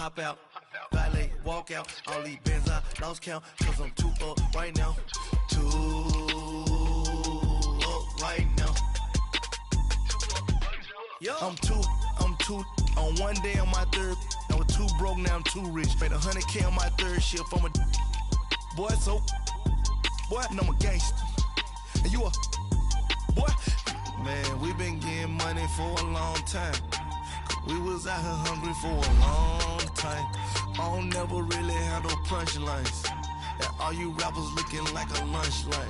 hop out, valet, walk out. All these bands I lost count, cause I'm too up right now. Too up right now. Yo. I'm two on one day on my third. I was too broke, now I'm too rich. Made 100K on my third shift. I'm a boy, so boy, and I'm a gangster. And you a boy. Man, we been getting money for a long time. We was out here hungry for a long time. I don't never really have no punchlines. And all you rappers looking like a lunch line.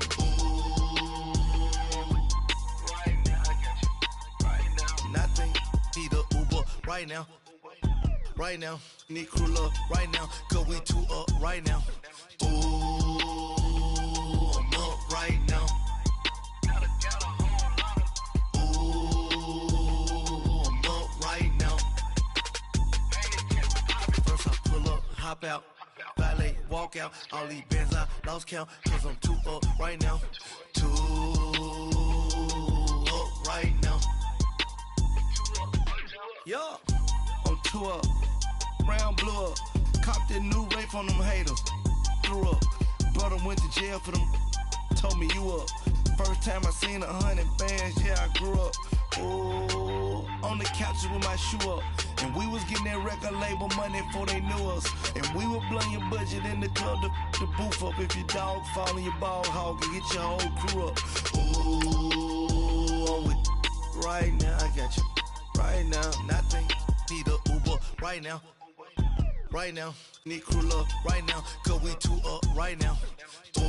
Right now, I got you. Right now. Nothing. Need a Uber right now. Right now. Need crew love right now. Cause we too up right now. Ooh, I'm up right now. Hop out, valet, walk out. All these bands I lost count, cause I'm too up right now. Too up right now. Yo, I'm too up. Brown blew up. Copped that new rape on them haters. Threw up. Brother went to jail for them. Told me you up. First time I seen 100 bands, yeah, I grew up. Oh, on the couches with my shoe up. And we was getting that record label money before they knew us. And we were blowing your budget in the club to boof up. If your dog fall in your ball hog and get your whole crew up. Ooh, I'm with right now, I got you. Right now, nothing. Need a Uber right now. Right now, need crew love right now. Cause we too up right now. Ooh,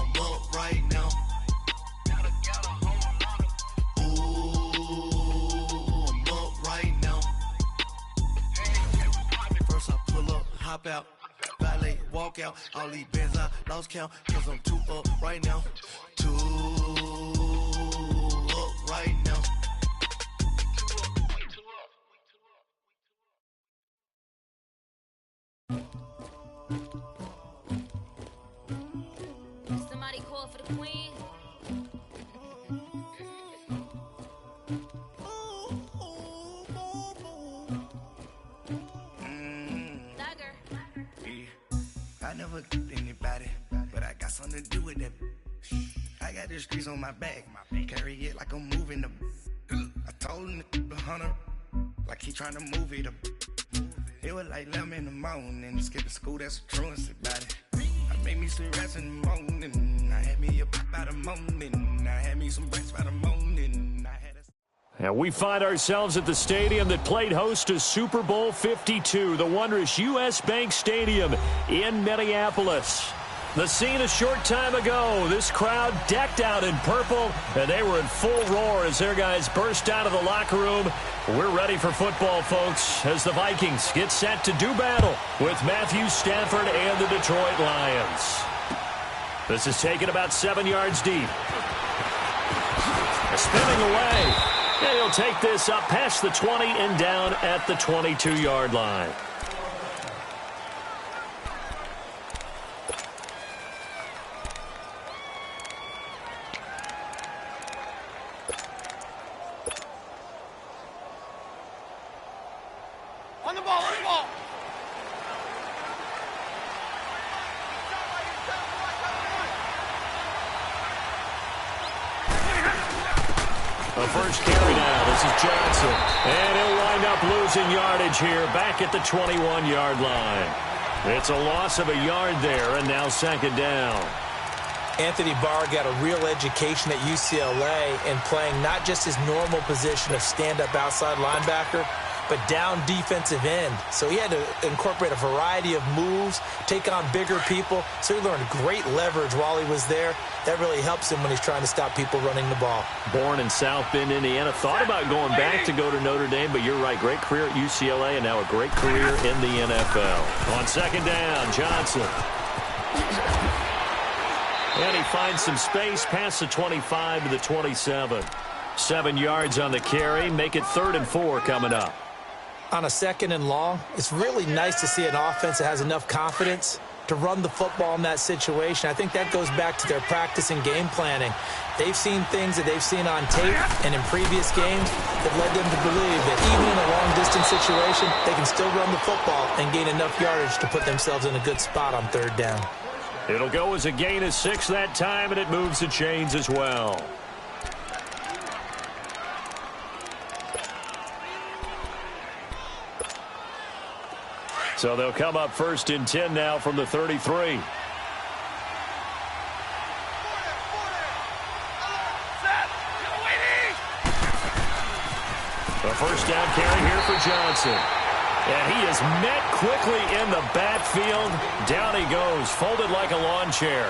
I'm up right now. Hop out, valet, walk out. All these bands I lost count, cause I'm too up right now. Too up right now. Somebody call for the queen. I never anybody, but I got something to do with that. I got the streets on my back, carry it like I'm moving the. I told him the hunter, like he trying to move it up. It was like 11 in the morning, skipping school, that's a truancy about it. I made me some rest in the morning, I had me a pop by the morning, I had me some rest by the morning. And we find ourselves at the stadium that played host to Super Bowl 52, the wondrous U.S. Bank Stadium in Minneapolis. The scene a short time ago, this crowd decked out in purple, and they were in full roar as their guys burst out of the locker room. We're ready for football, folks, as the Vikings get set to do battle with Matthew Stafford and the Detroit Lions. This is taken about 7 yards deep. Spinning away. And he'll take this up past the 20 and down at the 22-yard line. On the ball, on the ball. The first carry now. This is Johnson. And he'll wind up losing yardage here back at the 21-yard line. It's a loss of a yard there, and now second down. Anthony Barr got a real education at UCLA in playing not just his normal position of stand-up outside linebacker, but down defensive end. So he had to incorporate a variety of moves, take on bigger people. So he learned great leverage while he was there. That really helps him when he's trying to stop people running the ball. Born in South Bend, Indiana. Thought about going back to go to Notre Dame, but you're right. Great career at UCLA and now a great career in the NFL. On second down, Johnson. And he finds some space past the 25 to the 27. 7 yards on the carry. Make it 3rd and 4 coming up. On a second and long, it's really nice to see an offense that has enough confidence to run the football in that situation. I think that goes back to their practice and game planning. They've seen things that they've seen on tape and in previous games that led them to believe that even in a long-distance situation, they can still run the football and gain enough yardage to put themselves in a good spot on third down. It'll go as a gain of 6 that time, and it moves the chains as well. So they'll come up 1st and 10 now from the 33. A first down carry here for Johnson. And he is met quickly in the backfield. Down he goes, folded like a lawn chair.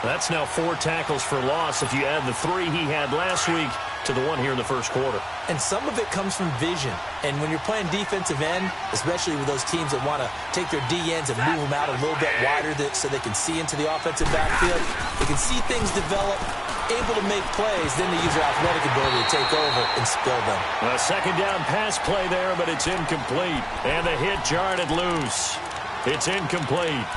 That's now 4 tackles for loss if you add the 3 he had last week to the 1 here in the first quarter. And some of it comes from vision. And when you're playing defensive end, especially with those teams that want to take their D-ends and move them out a little bit wider so they can see into the offensive backfield, they can see things develop, able to make plays, then they use their athletic ability to take over and spill them. A second down pass play there, but it's incomplete. And the hit jarred it loose. It's incomplete.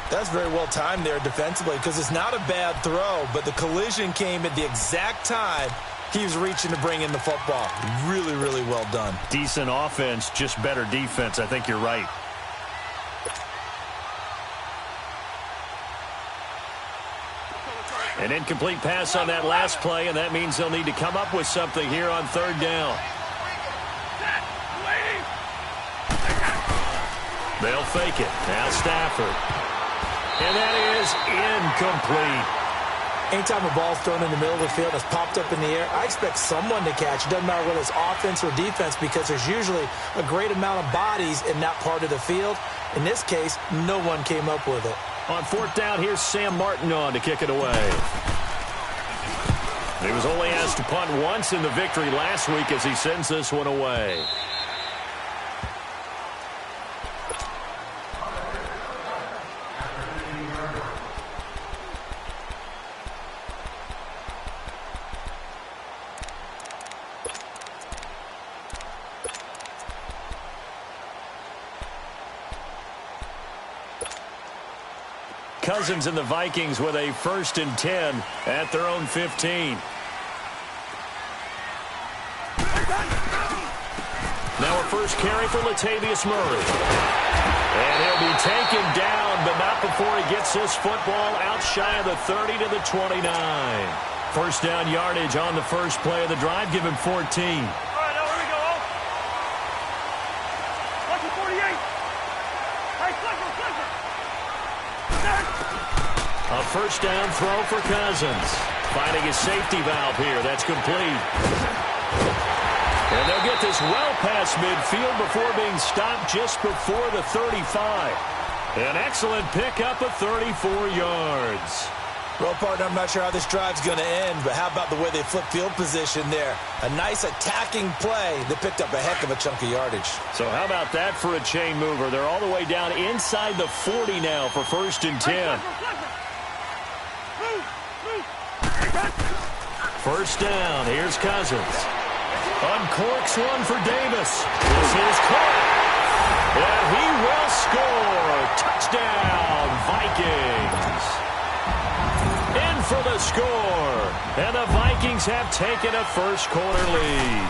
That's very well timed there defensively because it's not a bad throw, but the collision came at the exact time he was reaching to bring in the football. Really, really well done. Decent offense, just better defense. I think you're right. An incomplete pass on that last play, and that means they'll need to come up with something here on third down. They'll fake it. Now Stafford. And that is incomplete. Anytime a ball's thrown in the middle of the field, it's popped up in the air, I expect someone to catch. It doesn't matter whether it's offense or defense because there's usually a great amount of bodies in that part of the field. In this case, no one came up with it. On fourth down, here's Sam Martin on to kick it away. He was only asked to punt once in the victory last week as he sends this one away. Cousins and the Vikings with a 1st and 10 at their own 15. Now a first carry for Latavius Murray. And he'll be taken down, but not before he gets this football out shy of the 30 to the 29. First down yardage on the first play of the drive. Give him 14. A first down throw for Cousins. Finding his safety valve here. That's complete. And they'll get this well past midfield before being stopped just before the 35. An excellent pickup of 34 yards. Well, partner, I'm not sure how this drive's going to end, but how about the way they flip field position there? A nice attacking play that picked up a heck of a chunk of yardage. So how about that for a chain mover? They're all the way down inside the 40 now for 1st and 10. First down, here's Cousins. Uncorks one for Davis. This is caught. And he will score. Touchdown, Vikings. In for the score. And the Vikings have taken a first quarter lead.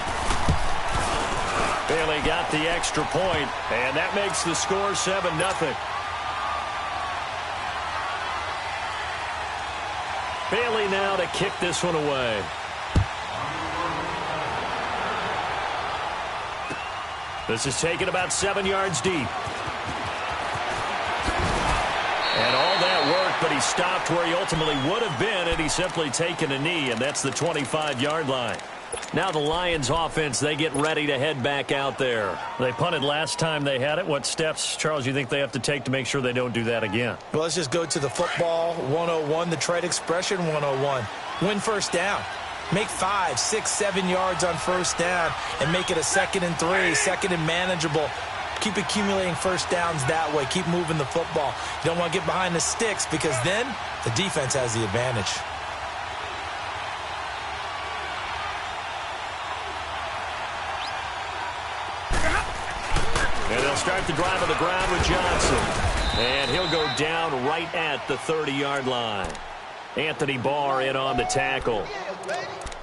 Bailey got the extra point, and that makes the score 7-0. Bailey now to kick this one away. This is taken about 7 yards deep. And all that work, but he stopped where he ultimately would have been, and he's simply taken a knee, and that's the 25-yard line. Now the Lions offense, they get ready to head back out there. They punted last time they had it. What steps, Charles, you think they have to take to make sure they don't do that again? Well, let's just go to the football 101, the trade expression 101. Win first down. Make 5, 6, 7 yards on first down and make it a 2nd and 3, 2nd and manageable. Keep accumulating first downs that way. Keep moving the football. You don't want to get behind the sticks because then the defense has the advantage. And they'll start the drive on the ground with Johnson. And he'll go down right at the 30-yard line. Anthony Barr in on the tackle.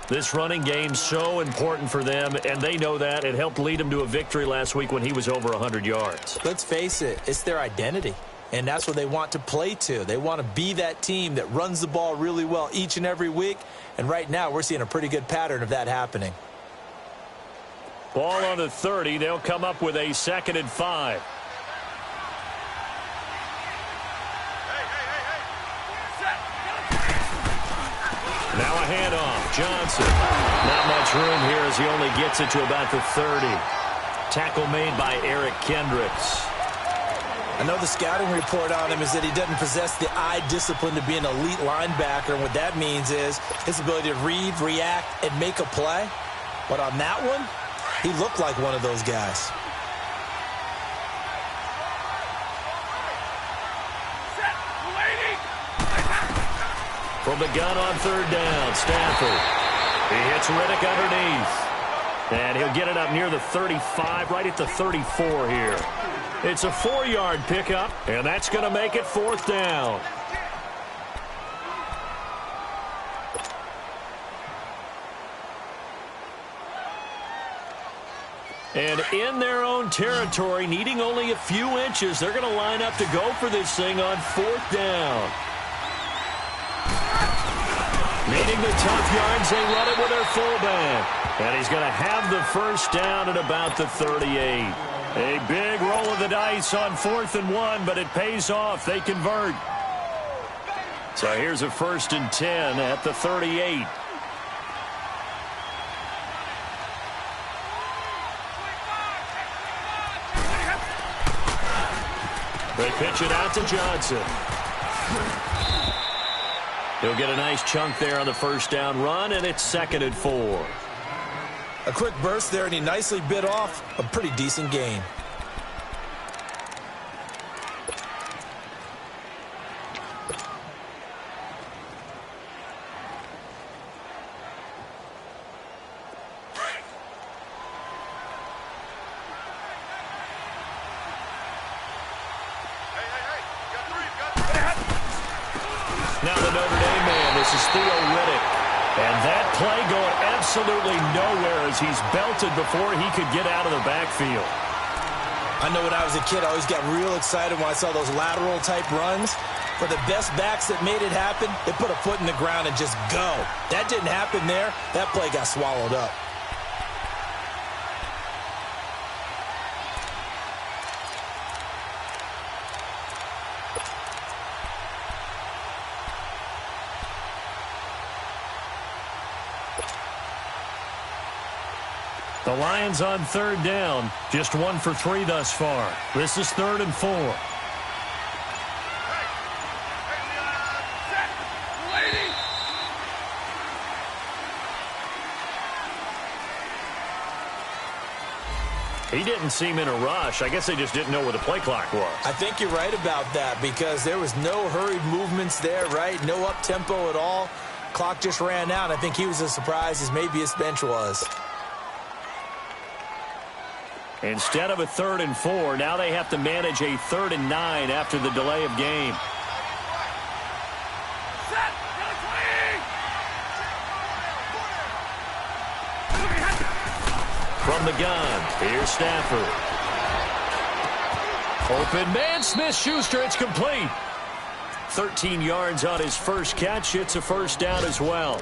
This running game's so important for them, and they know that. It helped lead them to a victory last week when he was over 100 yards. Let's face it, it's their identity, and that's what they want to play to. They want to be that team that runs the ball really well each and every week, and right now we're seeing a pretty good pattern of that happening. Ball on the 30. They'll come up with a 2nd and 5. Now a handoff. Johnson. Not much room here as he only gets it to about the 30. Tackle made by Eric Kendricks. I know the scouting report on him is that he doesn't possess the eye discipline to be an elite linebacker. And what that means is his ability to read, react, and make a play. But on that one, he looked like one of those guys. From the gun on 3rd down, Stafford. He hits Riddick underneath. And he'll get it up near the 35, right at the 34 here. It's a 4-yard pickup, and that's going to make it 4th down. And in their own territory, needing only a few inches, they're going to line up to go for this thing on 4th down. Needing the tough yards, they run it with their fullback. And he's going to have the 1st down at about the 38. A big roll of the dice on 4th and 1, but it pays off. They convert. So here's a 1st and 10 at the 38. They pitch it out to Johnson. He'll get a nice chunk there on the 1st down run, and it's 2nd and 4. A quick burst there, and he nicely bit off a pretty decent gain. Now the Notre Dame man, this is Theo Riddick. And that play going absolutely nowhere as he's belted before he could get out of the backfield. I know when I was a kid, I always got real excited when I saw those lateral type runs. For the best backs that made it happen, they put a foot in the ground and just go. That didn't happen there. That play got swallowed up. The Lions on 3rd down, just 1 for 3 thus far. This is 3rd and 4. He didn't seem in a rush. I guess they just didn't know where the play clock was. I think you're right about that because there was no hurried movements there, right? No up-tempo at all. Clock just ran out. I think he was as surprised as maybe his bench was. Instead of a 3rd and 4, now they have to manage a 3rd and 9 after the delay of game. From the gun, here's Stafford. Open man, Smith-Schuster, it's complete. 13 yards on his first catch. It's a 1st down as well.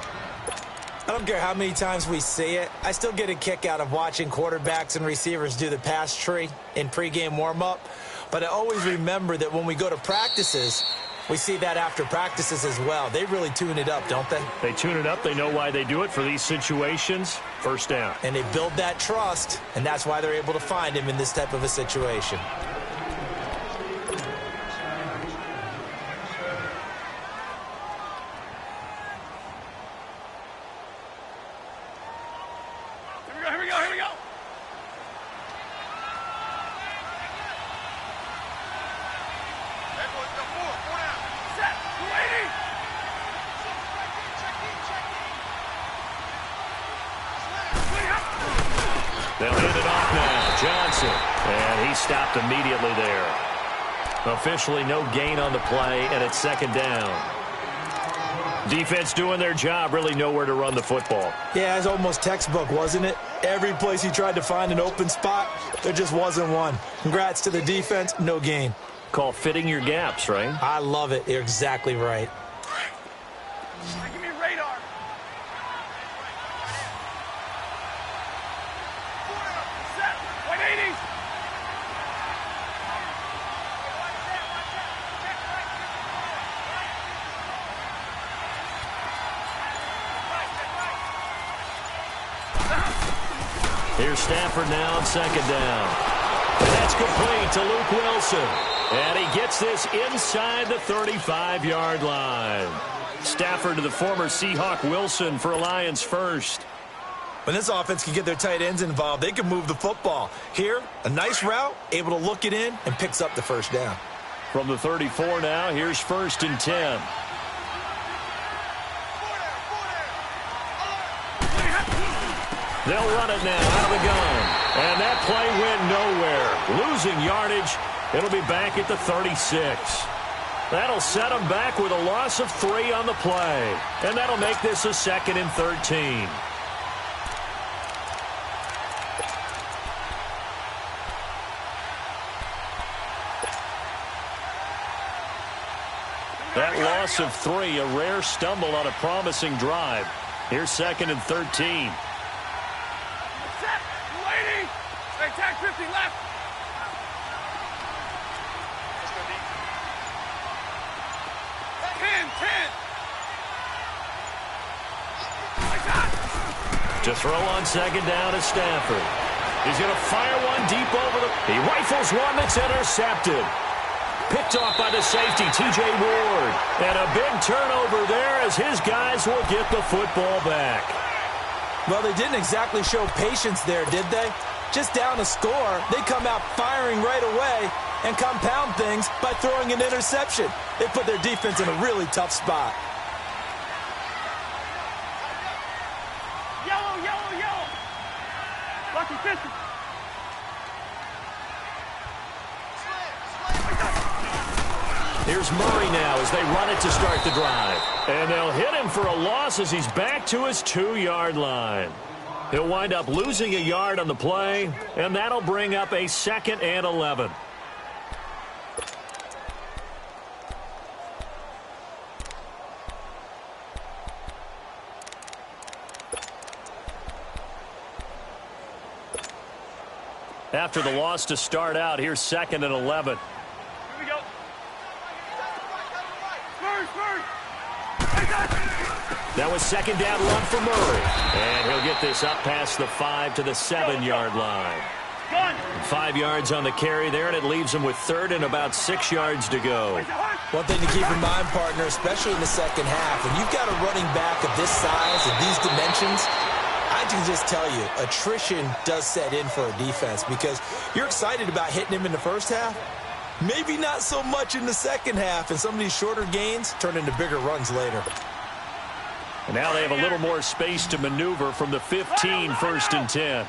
I don't care how many times we see it. I still get a kick out of watching quarterbacks and receivers do the pass tree in pregame warm-up. But I always remember that when we go to practices, we see that after practices as well. They really tune it up, don't they? They tune it up. They know why they do it for these situations. 1st down. And they build that trust, and that's why they're able to find him in this type of a situation. They'll hand it off now. Johnson. And he stopped immediately there. Officially no gain on the play, and it's second down. Defense doing their job, really nowhere to run the football. Yeah, it's almost textbook, wasn't it? Every place he tried to find an open spot, there just wasn't one. Congrats to the defense, no gain. Call fitting your gaps, right? I love it. You're exactly right. Give me radar. Set. 180. Here's Stafford now on second down. And that's complete to Luke Wilson. And he gets this inside the 35-yard line. Stafford to the former Seahawk Wilson for Lions first. When this offense can get their tight ends involved, they can move the football. Here, a nice route, able to look it in, and picks up the first down. From the 34 now, here's 1st and 10. They'll run it now out of the gun. And that play went nowhere. Losing yardage. It'll be back at the 36. That'll set them back with a loss of 3 on the play. And that'll make this a 2nd and 13. That loss of 3, a rare stumble on a promising drive. Here's 2nd and 13. Set. 280. Straight tag 50 left. To throw on second down is Stafford. He's going to fire one deep over the... He rifles one that's intercepted. Picked off by the safety, T.J. Ward. And a big turnover there as his guys will get the football back. Well, they didn't exactly show patience there, did they? Just down a score, they come out firing right away and compound things by throwing an interception. They put their defense in a really tough spot. Yellow, yellow, yellow. Lucky 50. Here's Murray now as they run it to start the drive. And they'll hit him for a loss as he's back to his 2-yard line. He'll wind up losing a yard on the play, and that'll bring up a 2nd and 11. After the loss to start out, here's 2nd and 11. Here we go. That was 2nd down run for Murray. And he'll get this up past the 5 to the 7-yard line. 5 yards on the carry there, and it leaves him with 3rd and about 6 yards to go. One thing to keep in mind, partner, especially in the second half, when you've got a running back of this size and these dimensions, I can just tell you, attrition does set in for a defense because you're excited about hitting him in the first half. Maybe not so much in the second half, and some of these shorter gains turn into bigger runs later. And now they have a little more space to maneuver from the 15, 1st and 10.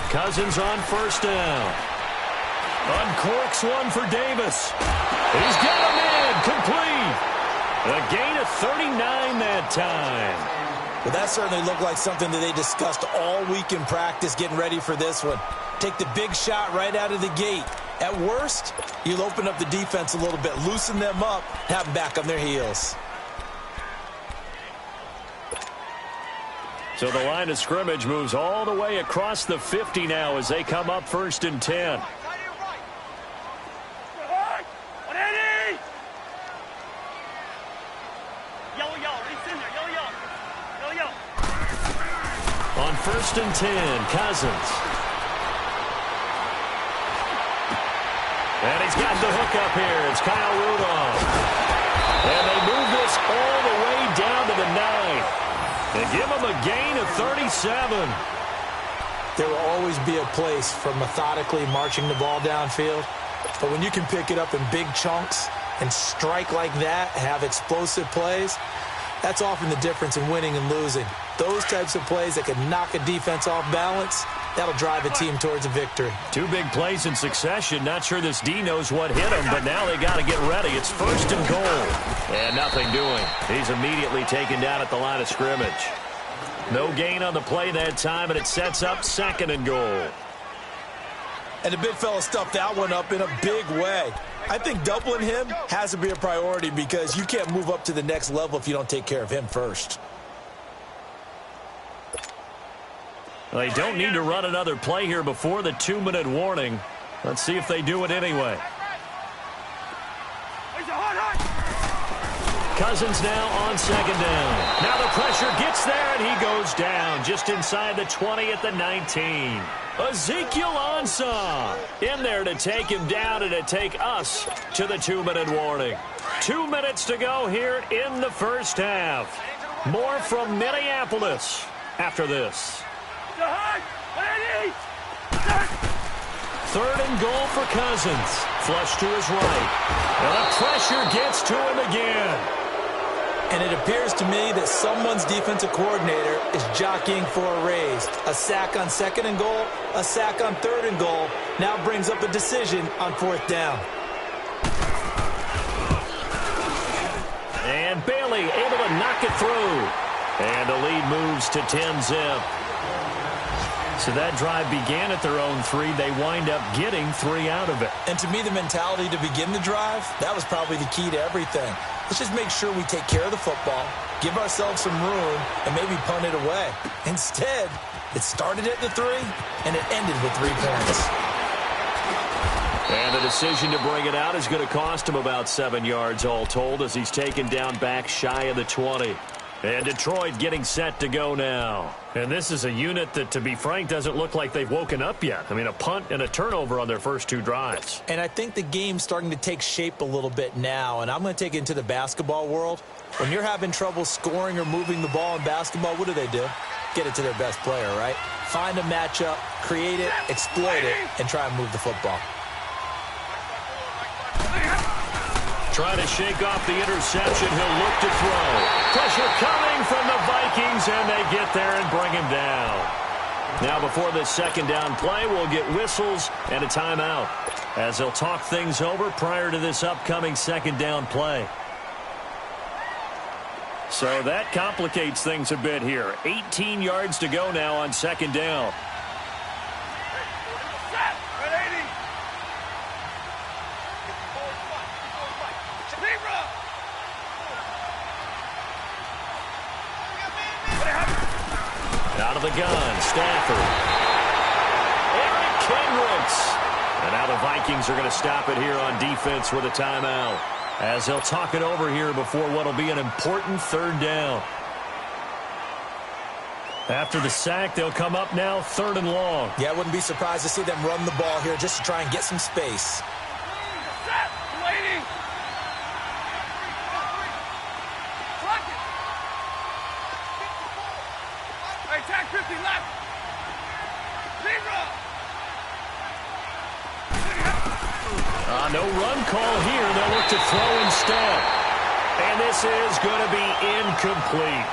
Cousins on 1st down. Uncorks one for Davis. He's got him in, complete. A gain of 39 that time. Well, that certainly looked like something that they discussed all week in practice getting ready for this one. Take the big shot right out of the gate. At worst, you'll open up the defense a little bit, loosen them up, have them back on their heels. So the line of scrimmage moves all the way across the 50 now as they come up 1st and 10. On 1st and 10, Cousins. And he's got the hook up here. It's Kyle Rudolph. And they move this all the way down to the 9. They give him a gain of 37. There will always be a place for methodically marching the ball downfield. But when you can pick it up in big chunks and strike like that, have explosive plays, That's often the difference in winning and losing. Those types of plays that can knock a defense off balance, that'll drive a team towards a victory. 2 big plays in succession. Not sure this D knows what hit him, but now they got to get ready. It's 1st and goal. And nothing doing. He's immediately taken down at the line of scrimmage. No gain on the play that time, and it sets up 2nd and goal. And the big fella stuffed that one up in a big way. I think doubling him has to be a priority because you can't move up to the next level if you don't take care of him first. They don't need to run another play here before the 2-minute warning. Let's see if they do it anyway. Cousins now on 2nd down. Now the pressure gets there, and he goes down just inside the 20 at the 19. Ezekiel Ansah in there to take him down and to take us to the 2-minute warning. 2 minutes to go here in the first half. More from Minneapolis after this. 3rd and goal for Cousins. Flush to his right. And the pressure gets to him again. And it appears to me that someone's defensive coordinator is jockeying for a raise. A sack on 2nd and goal, a sack on 3rd and goal. Now brings up a decision on 4th down. And Bailey able to knock it through. And the lead moves to 10-zip. So that drive began at their own 3. They wind up getting 3 out of it. And to me, the mentality to begin the drive, that was probably the key to everything. Let's just make sure we take care of the football, give ourselves some room, and maybe punt it away. Instead, it started at the 3, and it ended with 3 points. And the decision to bring it out is going to cost him about 7 yards all told as he's taken down back shy of the 20. And Detroit getting set to go now. And this is a unit that, to be frank, doesn't look like they've woken up yet. I mean, a punt and a turnover on their first 2 drives. And I think the game's starting to take shape a little bit now. And I'm going to take it into the basketball world. When you're having trouble scoring or moving the ball in basketball, what do? Get it to their best player, right? Find a matchup, create it, exploit it, and try and move the football. Trying to shake off the interception. He'll look to throw. Pressure coming from the Vikings, and they get there and bring him down. Now before this 2nd down play, we'll get whistles and a timeout as they'll talk things over prior to this upcoming 2nd down play. So that complicates things a bit here. 18 yards to go now on 2nd down. Out of the gun, Stafford. Eric Kendricks. And now the Vikings are going to stop it here on defense with a timeout as they'll talk it over here before what will be an important 3rd down. After the sack, they'll come up now 3rd and long. Yeah, I wouldn't be surprised to see them run the ball here just to try and get some space. Attack 50 left. No run call here. They'll look to throw instead. And this is going to be incomplete.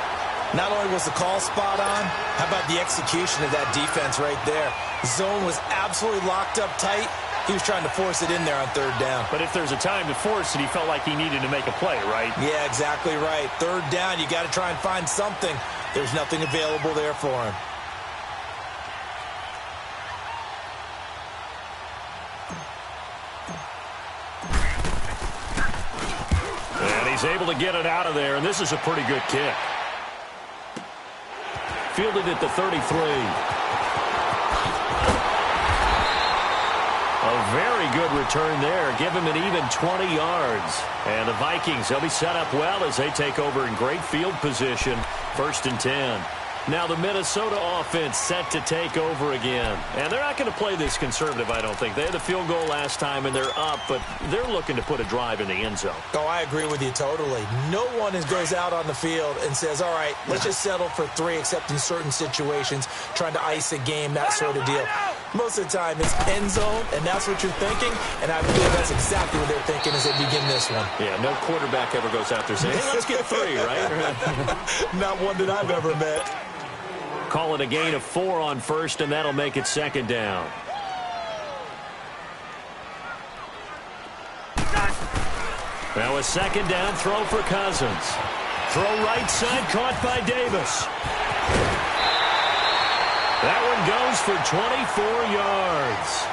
Not only was the call spot on, how about the execution of that defense right there? Zone was absolutely locked up tight. He was trying to force it in there on 3rd down. But if there's a time to force it, he felt like he needed to make a play, right? Yeah, exactly right. 3rd down, you got to try and find something. There's nothing available there for him. And he's able to get it out of there, and this is a pretty good kick. Fielded at the 33. A very good return there. Give him an even 20 yards. And the Vikings, they'll be set up well as they take over in great field position. 1st and 10. Now the Minnesota offense set to take over again. And they're not going to play this conservative, I don't think. They had the field goal last time, and they're up, but they're looking to put a drive in the end zone. Oh, I agree with you totally. No one goes out on the field and says, all right, let's just settle for 3, except in certain situations, trying to ice a game, that sort of deal. Most of the time, it's end zone, and that's what you're thinking, and I believe that's exactly what they're thinking as they begin this one. Yeah, no quarterback ever goes out there saying, hey, let's get 3, right? Not one that I've ever met. Call it a gain of 4 on first, and that'll make it 2nd down. Now a 2nd down throw for Cousins. Throw right side, caught by Davis. That one goes for 24 yards.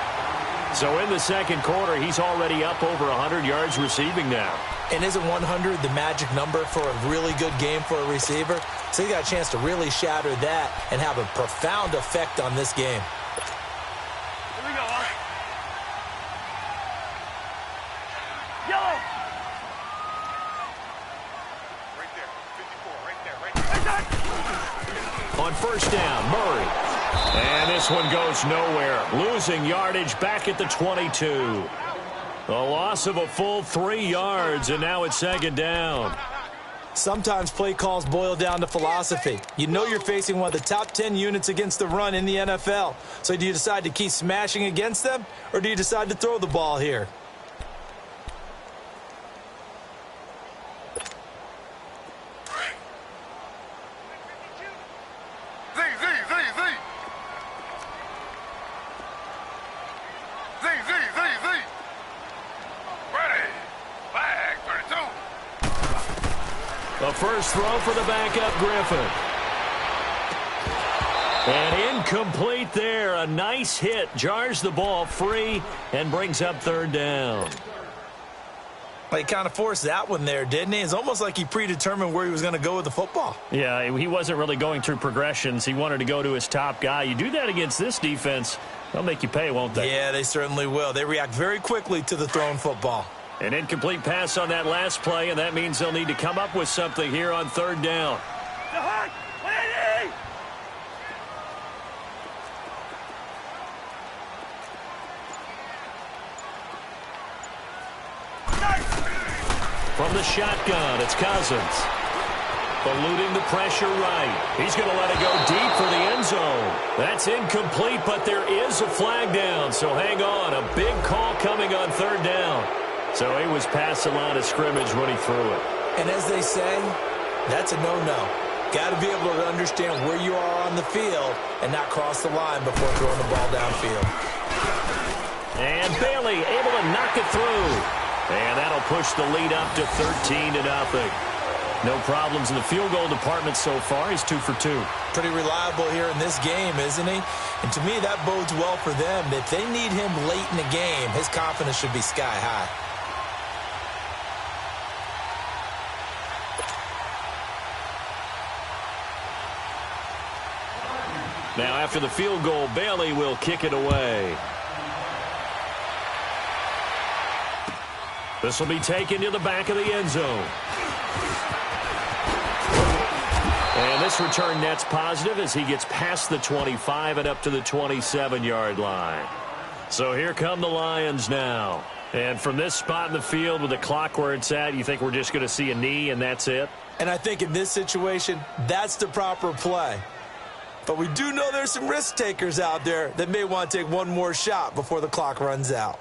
So in the 2nd quarter, he's already up over 100 yards receiving now. And isn't 100 the magic number for a really good game for a receiver? So he got a chance to really shatter that and have a profound effect on this game. Here we go, huh? Yellow! Right there, 54, right there, right there. On first down, Murray. And this one goes nowhere. Losing yardage back at the 22. A loss of a full 3 yards, and now it's 2nd down. Sometimes play calls boil down to philosophy. You know you're facing one of the top 10 units against the run in the NFL. So do you decide to keep smashing against them, or do you decide to throw the ball here? The first throw for the backup, Griffin. And incomplete there. A nice hit. Jars the ball free and brings up 3rd down. Well, he kind of forced that one there, didn't he? It's almost like he predetermined where he was going to go with the football. Yeah, he wasn't really going through progressions. He wanted to go to his top guy. You do that against this defense, they'll make you pay, won't they? Yeah, they certainly will. They react very quickly to the thrown football. An incomplete pass on that last play, and that means they'll need to come up with something here on 3rd down. From the shotgun, it's Cousins. Eluding the pressure right. He's going to let it go deep for the end zone. That's incomplete, but there is a flag down, so hang on. A big call coming on 3rd down. So he was past the line of scrimmage when he threw it. And as they say, that's a no-no. Got to be able to understand where you are on the field and not cross the line before throwing the ball downfield. And Bailey able to knock it through. And that'll push the lead up to 13-0. No problems in the field goal department so far. He's 2 for 2. Pretty reliable here in this game, isn't he? And to me, that bodes well for them. If they need him late in the game, his confidence should be sky high. Now, after the field goal, Bailey will kick it away. This will be taken to the back of the end zone. And this return net's positive as he gets past the 25 and up to the 27-yard line. So here come the Lions now. And from this spot in the field with the clock where it's at, you think we're just going to see a knee and that's it? And I think in this situation, that's the proper play. But we do know there's some risk takers out there that may want to take one more shot before the clock runs out.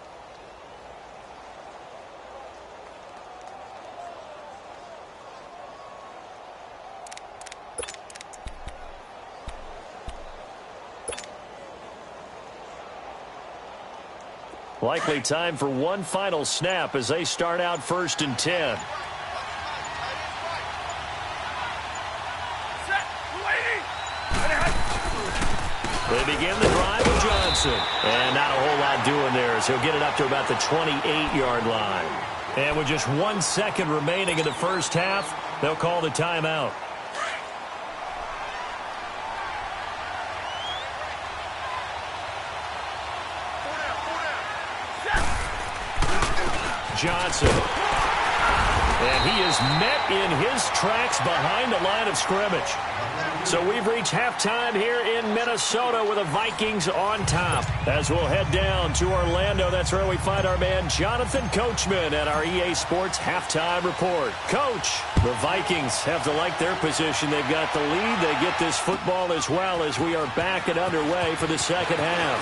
Likely time for one final snap as they start out 1st and 10. They begin the drive with Johnson. And not a whole lot doing there as he'll get it up to about the 28-yard line. And with just 1 second remaining in the first half, they'll call the timeout. Johnson. And he is met in his tracks behind the line of scrimmage. So we've reached halftime here in Minnesota with the Vikings on top. As we'll head down to Orlando, that's where we find our man Jonathan Coachman at our EA Sports Halftime Report. Coach, the Vikings have to like their position. They've got the lead. They get this football as well as we are back and underway for the second half.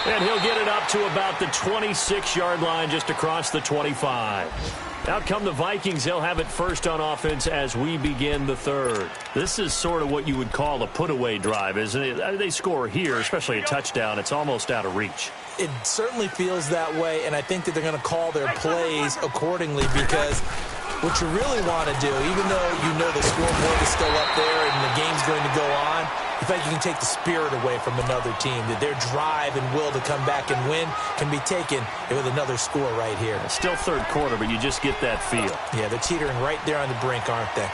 And he'll get it up to about the 26-yard line just across the 25. Out come the Vikings. They'll have it first on offense as we begin the third. This is sort of what you would call a put-away drive, isn't it? They score here, especially a touchdown. It's almost out of reach. It certainly feels that way, and I think that they're going to call their plays accordingly because what you really want to do, even though you know the scoreboard is still up there and the game's going to go on, in fact, you can take the spirit away from another team. That their drive and will to come back and win can be taken with another score right here. It's still third quarter, but you just get that feel. Yeah, they're teetering right there on the brink, aren't they?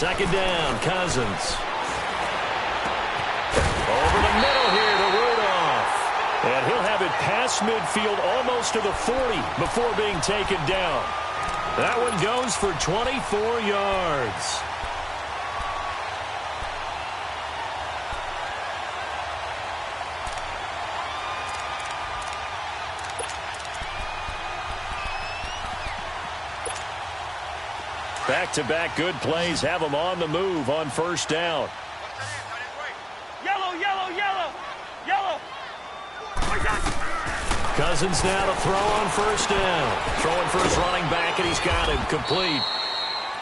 Second down, Cousins. Over the middle here to Rudolph. And he'll have it past midfield almost to the 40 before being taken down. That one goes for 24 yards. Back-to-back good plays have them on the move on first down. Yellow, yellow, yellow, yellow. Cousins now to throw on first down. Throwing for his running back, and he's got him complete.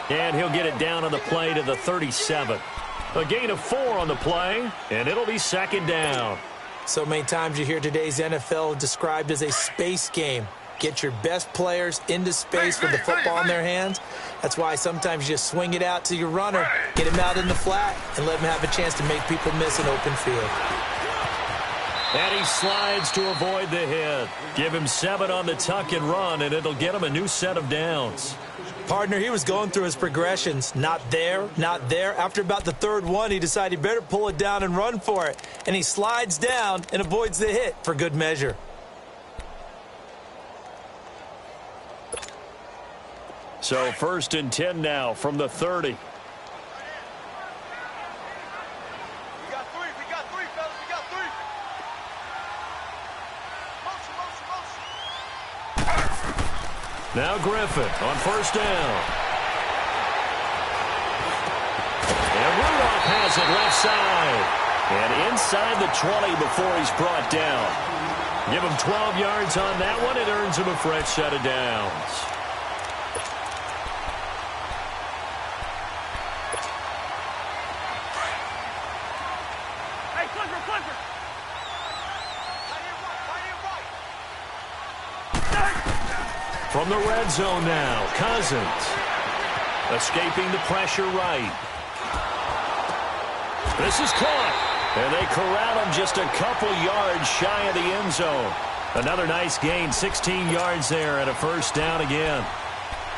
And he'll get it down on the play to the 37. A gain of 4 on the play, and it'll be second down. So many times you hear today's NFL described as a space game. Get your best players into space with the football in their hands. That's why sometimes you just swing it out to your runner, get him out in the flat, and let him have a chance to make people miss an open field. And he slides to avoid the hit. Give him 7 on the tuck and run, and it'll get him a new set of downs. Partner, he was going through his progressions. Not there, not there. After about the third one, he decided he better pull it down and run for it. And he slides down and avoids the hit for good measure. So first and 10 now from the 30. We got three, fellas, we got three. Motion, motion, motion. Now Griffin on first down. And Rudolph has it left side. And inside the 20 before he's brought down. Give him 12 yards on that one. It earns him a fresh set of downs. From the red zone now, Cousins. Escaping the pressure right. This is caught. And they corral him just a couple yards shy of the end zone. Another nice gain, 16 yards there and a first down again.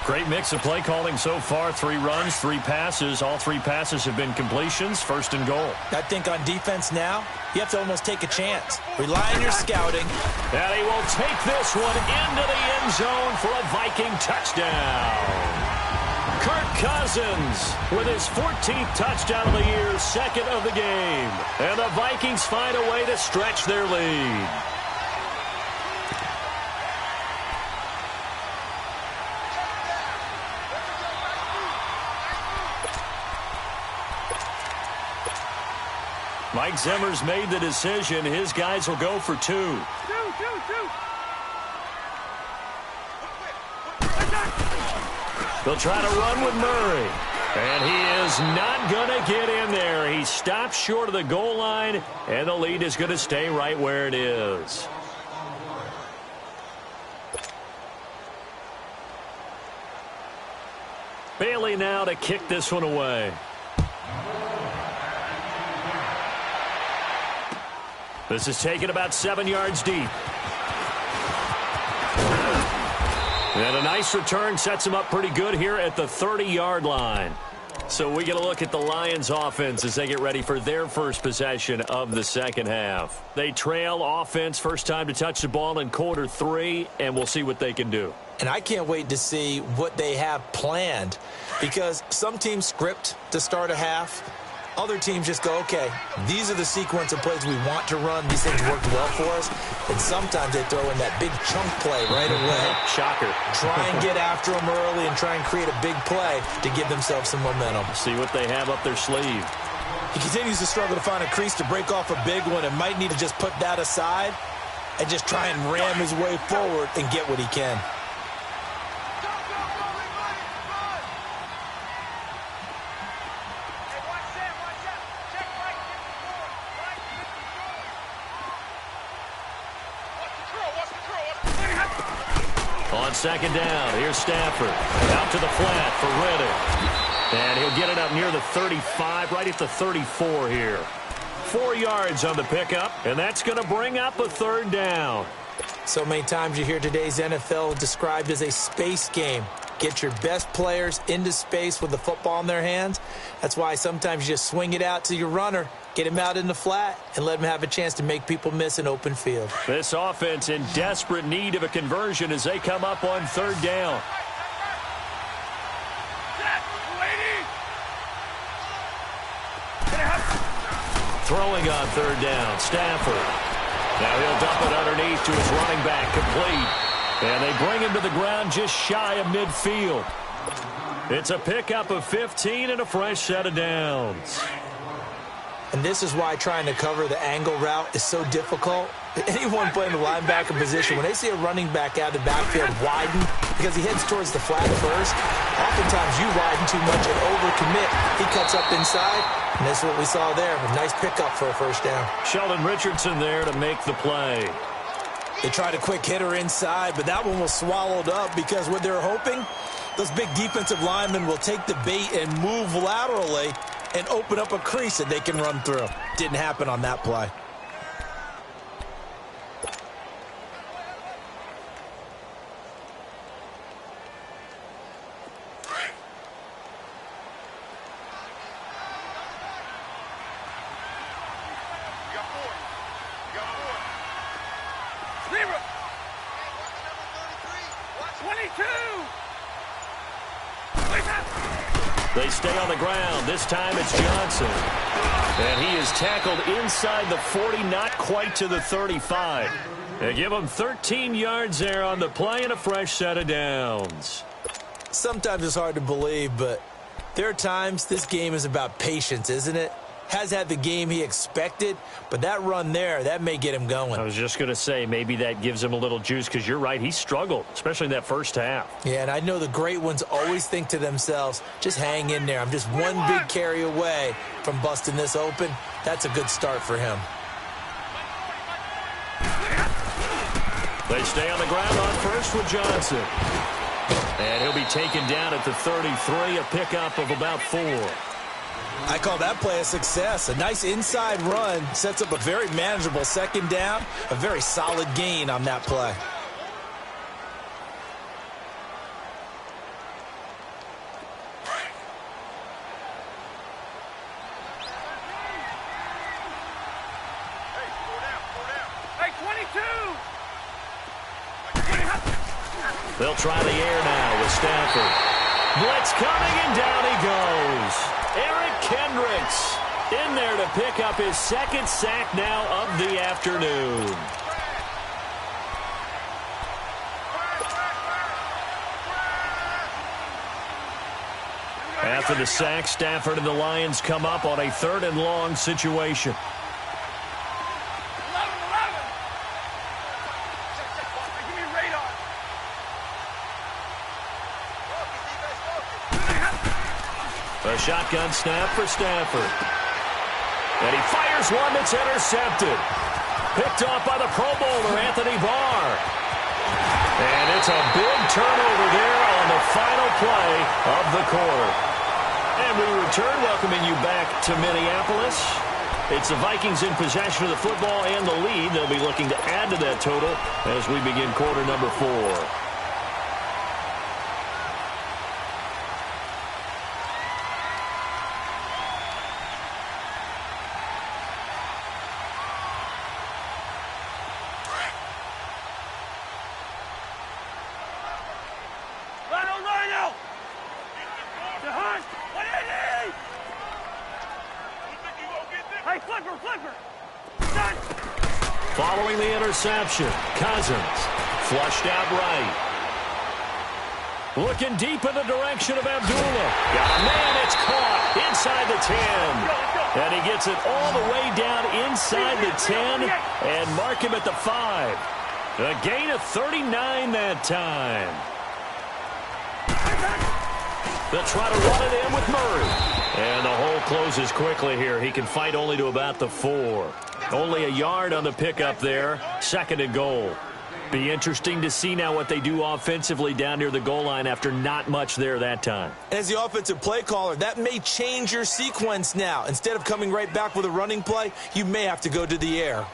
Great mix of play calling so far. 3 runs, 3 passes. All 3 passes have been completions. First and goal. I think on defense now, you have to almost take a chance. Rely on your scouting. And he will take this one into the end zone for a Viking touchdown. Kirk Cousins with his 14th touchdown of the year, 2nd of the game. And the Vikings find a way to stretch their lead. Mike Zimmer's made the decision. His guys will go for 2. They'll try to run with Murray. And he is not going to get in there. He stops short of the goal line, and the lead is going to stay right where it is. Bailey now to kick this one away. This is taken about 7 yards deep. And a nice return sets him up pretty good here at the 30-yard line. So we get a look at the Lions offense as they get ready for their first possession of the second half. They trail offense, first time to touch the ball in quarter 3, and we'll see what they can do. And I can't wait to see what they have planned, because some teams script to start a half. Other teams just go, okay, these are the sequence of plays we want to run. These things worked well for us. And sometimes they throw in that big chunk play right away. Shocker. Try and get after them early and try and create a big play to give themselves some momentum. See what they have up their sleeve. He continues to struggle to find a crease to break off a big one and might need to just put that aside and just try and ram his way forward and get what he can. On second down, here's Stafford. Out to the flat for Reddick. And he'll get it up near the 35, right at the 34 here. 4 yards on the pickup, and that's going to bring up a third down. So many times you hear today's NFL described as a space game. Get your best players into space with the football in their hands. That's why sometimes you just swing it out to your runner, get him out in the flat, and let him have a chance to make people miss an open field. This offense in desperate need of a conversion as they come up on third down. Throwing on third down, Stafford. Now he'll dump it underneath to his running back, complete. And they bring him to the ground just shy of midfield. It's a pickup of 15 and a fresh set of downs. And this is why trying to cover the angle route is so difficult. Anyone playing the linebacker position, when they see a running back out of the backfield widen because he heads towards the flat first, oftentimes you widen too much and overcommit. He cuts up inside, and that's what we saw there. A nice pickup for a first down. Sheldon Richardson there to make the play. They tried a quick hitter inside, but that one was swallowed up because what they're hoping, those big defensive linemen will take the bait and move laterally and open up a crease that they can run through. Didn't happen on that play. They stay on the ground. This time it's Johnson. And he is tackled inside the 40, not quite to the 35. They give him 13 yards there on the play and a fresh set of downs. Sometimes it's hard to believe, but there are times this game is about patience, isn't it? Has had the game he expected, but that run there, that may get him going. I was just going to say, maybe that gives him a little juice, because you're right, he struggled, especially in that first half. Yeah, and I know the great ones always think to themselves, just hang in there. I'm just one big carry away from busting this open. That's a good start for him. They stay on the ground on first with Johnson. And he'll be taken down at the 33, a pickup of about 4. I call that play a success. A nice inside run sets up a very manageable second down, a very solid gain on that play. Hey, 22! They'll try the air now with Stafford. Blitz coming, and down he goes. Eric Kendricks in there to pick up his second sack now of the afternoon. After the sack, Stafford and the Lions come up on a 3rd and long situation. A shotgun snap for Stafford. And he fires one that's intercepted. Picked off by the Pro Bowler, Anthony Barr. And it's a big turnover there on the final play of the quarter. And we return, welcoming you back to Minneapolis. It's the Vikings in possession of the football and the lead. They'll be looking to add to that total as we begin quarter number 4. Following the interception, Cousins flushed out right. Looking deep in the direction of Abdullah. Got a man, it's caught inside the 10. And he gets it all the way down inside the 10 and mark him at the 5. A gain of 39 that time. They'll try to run it in with Murray. And the hole closes quickly here. He can fight only to about the 4. Only a yard on the pickup there. 2nd and goal. Be interesting to see now what they do offensively down near the goal line after not much there that time. As the offensive play caller, that may change your sequence now. Instead of coming right back with a running play, you may have to go to the air.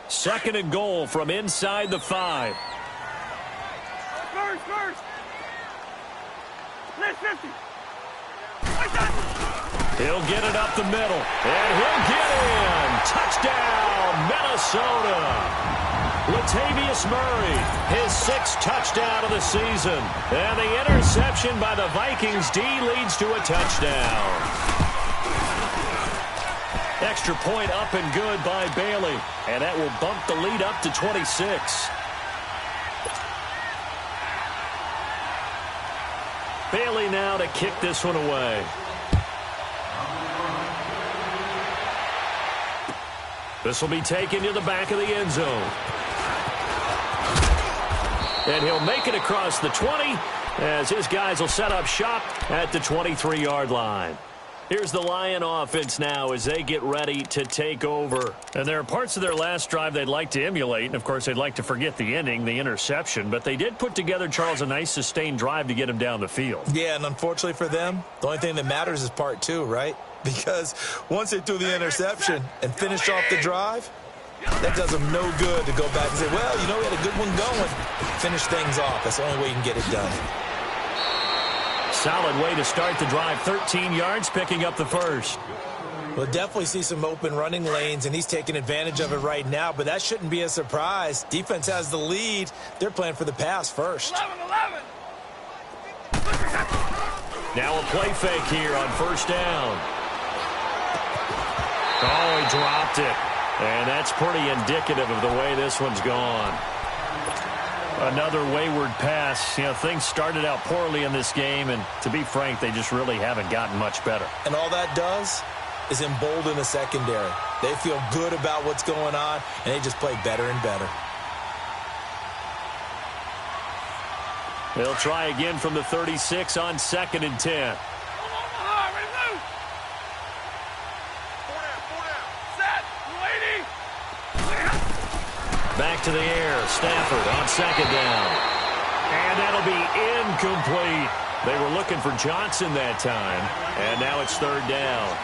2nd and goal from inside the 5. First. Let's 50. He'll get it up the middle, and he'll get in. Touchdown, Minnesota. Latavius Murray, his 6th touchdown of the season. And the interception by the Vikings D leads to a touchdown. Extra point up and good by Bailey, and that will bump the lead up to 26. Bailey now to kick this one away. This will be taken to the back of the end zone. And he'll make it across the 20 as his guys will set up shop at the 23-yard line. Here's the Lion offense now as they get ready to take over. And there are parts of their last drive they'd like to emulate. And, of course, they'd like to forget the ending, the interception. But they did put together, Charles, a nice sustained drive to get him down the field. Yeah, and unfortunately for them, the only thing that matters is part 2, right? Because once they threw the interception and finished off the drive, that does them no good to go back and say, well, you know, we had a good one going. Finish things off. That's the only way you can get it done. Solid way to start the drive. 13 yards, picking up the first. We'll definitely see some open running lanes, and he's taking advantage of it right now, but that shouldn't be a surprise. Defense has the lead. They're playing for the pass first. 11. Now a play fake here on first down. Oh, he dropped it. And that's pretty indicative of the way this one's gone. Another wayward pass. You know, things started out poorly in this game, and to be frank, they just really haven't gotten much better. And all that does is embolden the secondary. They feel good about what's going on, and they just play better and better. They'll try again from the 36 on 2nd and 10. Back to the air. Stafford on 2nd down. And that'll be incomplete. They were looking for Johnson that time. And now it's 3rd down.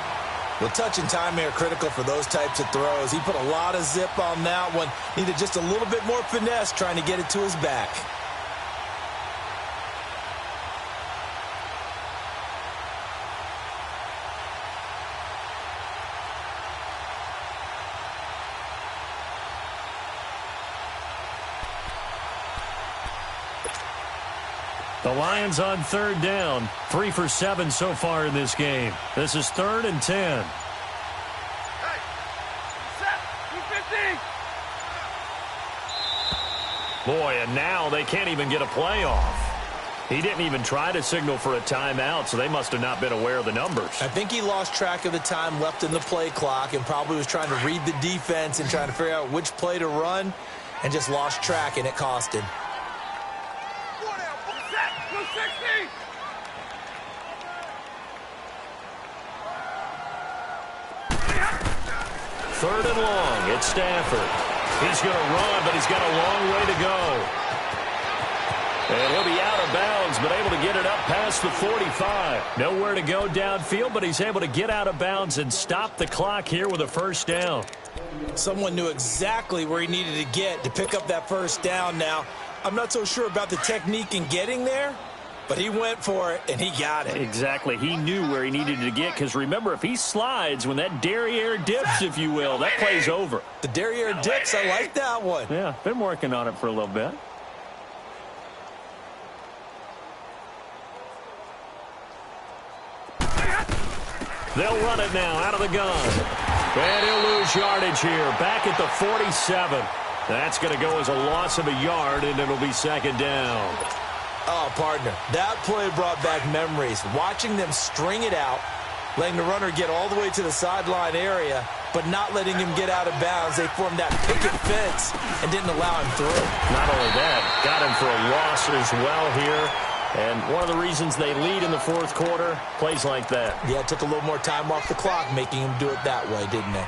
Well, touch and timing are critical for those types of throws. He put a lot of zip on that one. Needed just a little bit more finesse trying to get it to his back. The Lions on 3rd down. 3 for 7 so far in this game. This is 3rd and 10. Boy, and now they can't even get a play off. He didn't even try to signal for a timeout, so they must have not been aware of the numbers. I think he lost track of the time left in the play clock and probably was trying to read the defense and trying to figure out which play to run and just lost track, and it cost him. 3rd and long. It's Stafford. He's going to run, but he's got a long way to go. And he'll be out of bounds, but able to get it up past the 45. Nowhere to go downfield, but he's able to get out of bounds and stop the clock here with a first down. Someone knew exactly where he needed to get to pick up that first down now. I'm not so sure about the technique in getting there, but he went for it, and he got it. Exactly. He knew where he needed to get, because remember, if he slides, when that derriere dips, if you will, that play's over. The derriere dips, I like that one. Yeah, been working on it for a little bit. They'll run it now out of the gun. And he'll lose yardage here, back at the 47. That's going to go as a loss of a yard, and it'll be second down. Oh, partner, that play brought back memories. Watching them string it out, letting the runner get all the way to the sideline area, but not letting him get out of bounds. They formed that picket fence and didn't allow him through. Not only that, got him for a loss as well here. And one of the reasons they lead in the fourth quarter, plays like that. Yeah, it took a little more time off the clock, making him do it that way, didn't they?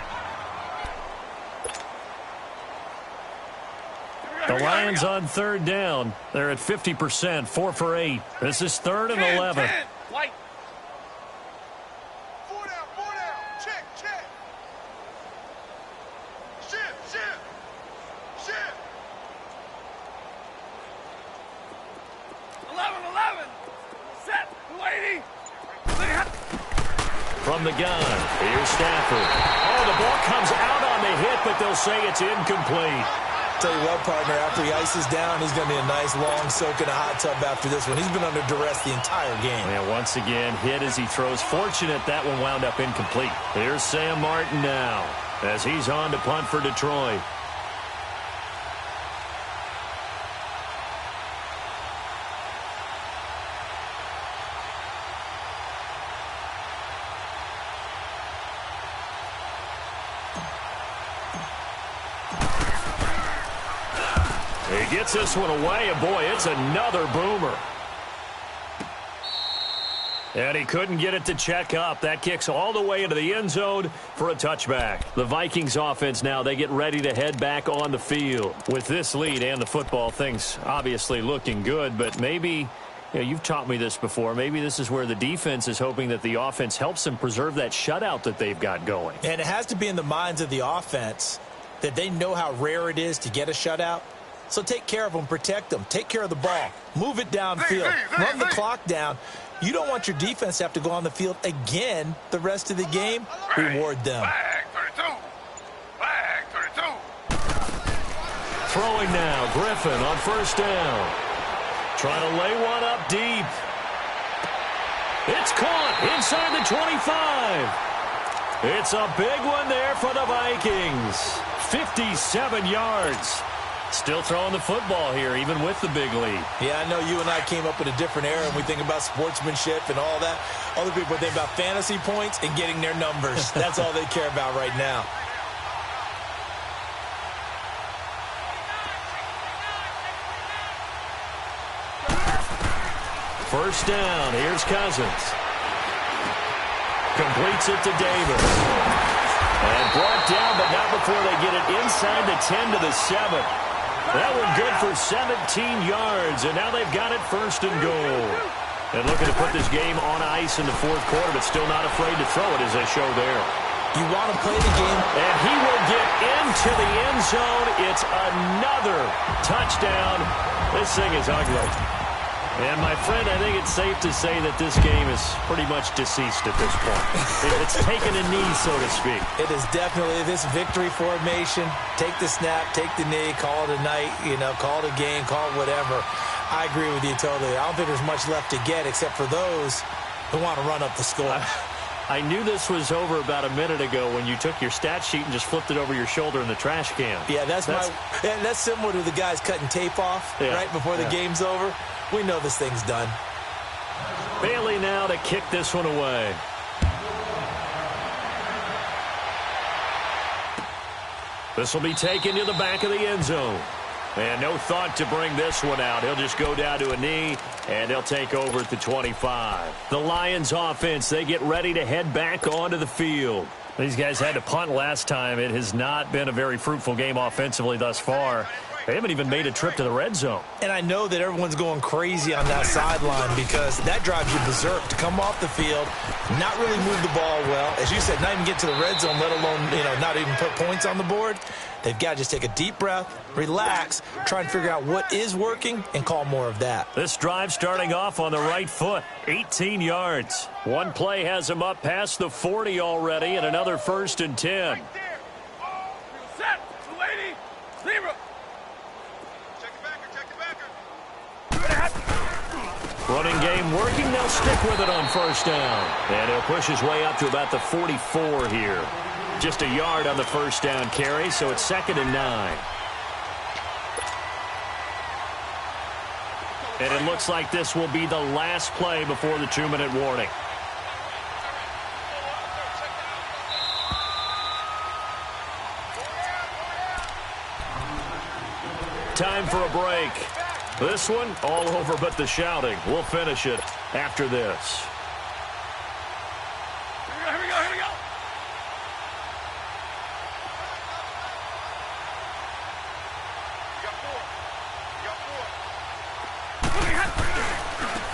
The Lions on third down. They're at 50%, 4 for 8. This is 3rd and 11. White. 4 down, 4 down. Check, check. Shift, shift. Shift. 11. Set. 280. From the gun, here's Stafford. Oh, the ball comes out on the hit, but they'll say it's incomplete. Tell you what, partner, after he ices down, he's going to be a nice long soak in a hot tub after this one. He's been under duress the entire game. And once again, hit as he throws. Fortunate that one wound up incomplete. Here's Sam Martin now as he's on to punt for Detroit. He gets this one away, and boy, it's another boomer. And he couldn't get it to check up. That kicks all the way into the end zone for a touchback. The Vikings offense now, they get ready to head back on the field. With this lead and the football, things obviously looking good, but maybe, you've taught me this before, maybe this is where the defense is hoping that the offense helps them preserve that shutout that they've got going. And it has to be in the minds of the offense that they know how rare it is to get a shutout. So take care of them, protect them, take care of the ball, move it downfield, run the clock down. You don't want your defense to have to go on the field again the rest of the game. Reward them. Flag 32. Flag 32. Throwing now, Griffin on first down. Trying to lay one up deep. It's caught inside the 25. It's a big one there for the Vikings. 57 yards. Still throwing the football here, even with the big lead. Yeah, I know you and I came up in a different era, and we think about sportsmanship and all that. Other people think about fantasy points and getting their numbers. That's all they care about right now. First down, here's Cousins. Completes it to Davis. And brought down, but not before they get it inside the 10 to the 7. That one good for 17 yards, and now they've got it first and goal. And looking to put this game on ice in the fourth quarter, but still not afraid to throw it as they show there. You want to play the game. And he will get into the end zone. It's another touchdown. This thing is ugly. And, my friend, I think it's safe to say that this game is pretty much deceased at this point. It's taken a knee, so to speak. It is definitely this victory formation. Take the snap, take the knee, call it a night, call it a game, call it whatever. I agree with you totally. I don't think there's much left to get except for those who want to run up the score. I knew this was over about a minute ago when you took your stat sheet and just flipped it over your shoulder in the trash can. Yeah, that's similar to the guys cutting tape off right before the game's over. We know this thing's done. Bailey now to kick this one away. This will be taken to the back of the end zone. And no thought to bring this one out. He'll just go down to a knee, and he'll take over at the 25. The Lions offense, they get ready to head back onto the field. These guys had to punt last time. It has not been a very fruitful game offensively thus far. They haven't even made a trip to the red zone. And I know that everyone's going crazy on that sideline because that drives you berserk to come off the field, not really move the ball well. As you said, not even get to the red zone, let alone, not even put points on the board. They've got to just take a deep breath, relax, try and figure out what is working and call more of that. This drive starting off on the right foot, 18 yards. One play has him up past the 40 already and another 1st and 10. Right there. Set. 280. Zero. Check the backer. Running game working. They'll stick with it on 1st down. And he'll push his way up to about the 44 here. Just a yard on the 1st down carry, so it's 2nd and 9. And it looks like this will be the last play before the 2-minute warning. Time for a break. This one, all over but the shouting. We'll finish it after this. Here we go.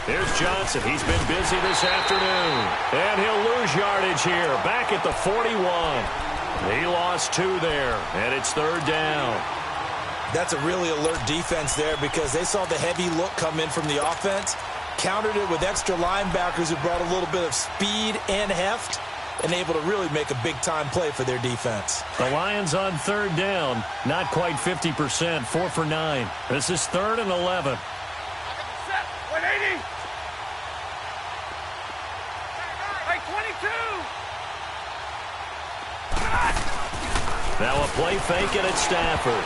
Here's Johnson. He's been busy this afternoon. And he'll lose yardage here. Back at the 41. He lost 2 there. And it's 3rd down. That's a really alert defense there because they saw the heavy look come in from the offense, countered it with extra linebackers who brought a little bit of speed and heft, and able to really make a big-time play for their defense. The Lions on 3rd down. Not quite 50%. 4 for 9. This is 3rd and 11. Set. 180. Hey, 22. Now a play fake and it's Stafford.